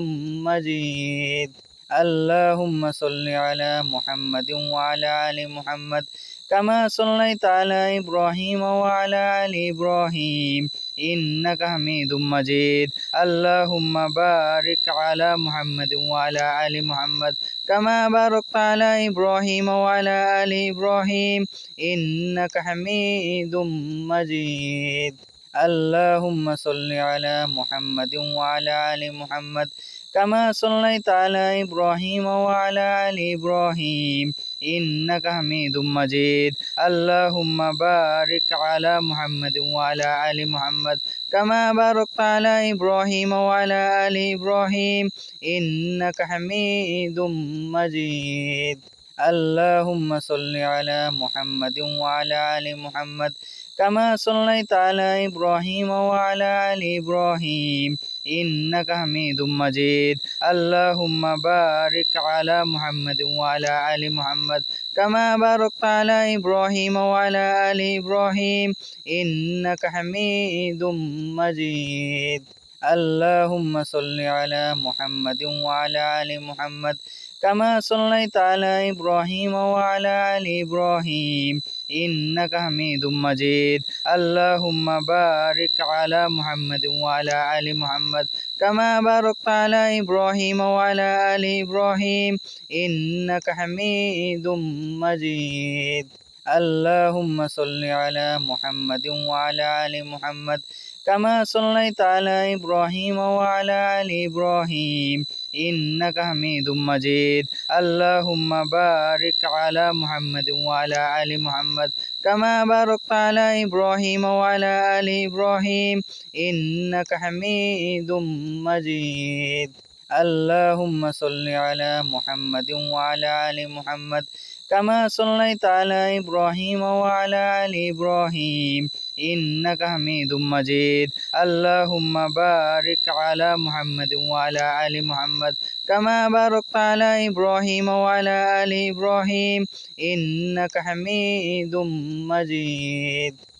مجيد اللهم صل على محمد وعلى آل محمد كما صليت على إبراهيم وعلى آل إبراهيم إنك حميد مجيد اللهم بارك على محمد وعلى آل محمد كما باركت على إبراهيم وعلى آل إبراهيم إنك حميد مجيد اللهم صل على محمد وعلى آل محمد كما صليت على إبراهيم وعلى آل إبراهيم إنك حميد مجيد اللهم بارك على محمد وعلى آل محمد كما باركت على إبراهيم وعلى آل إبراهيم إنك حميد مجيد اللهم صل على محمد وعلى آل محمد كما صليت على إبراهيم وعلى آل إبراهيم إنك حميد مجيد اللهم بارك على محمد وعلى آل محمد كما باركت على إبراهيم وعلى آل إبراهيم إنك حميد مجيد اللهم صل على محمد وعلى آل محمد كما صليت على إبراهيم وعلى آل إبراهيم إنك حميد مجيد اللهم بارك على محمد وعلى آل محمد كما باركت على إبراهيم وعلى آل إبراهيم إنك حميد مجيد اللهم صل على محمد وعلى آل محمد كما صليت على إبراهيم وعلى آل إبراهيم إنك حميد مجيد اللهم بارك على محمد وعلى آل محمد كما باركت على إبراهيم وعلى آل إبراهيم إنك حميد مجيد اللهم صل على محمد وعلى آل محمد كما صليت على إبراهيم وعلى آل إبراهيم إنك حميد مجيد اللهم بارك على محمد وعلى آل محمد كما باركت على إبراهيم وعلى آل إبراهيم إنك حميد مجيد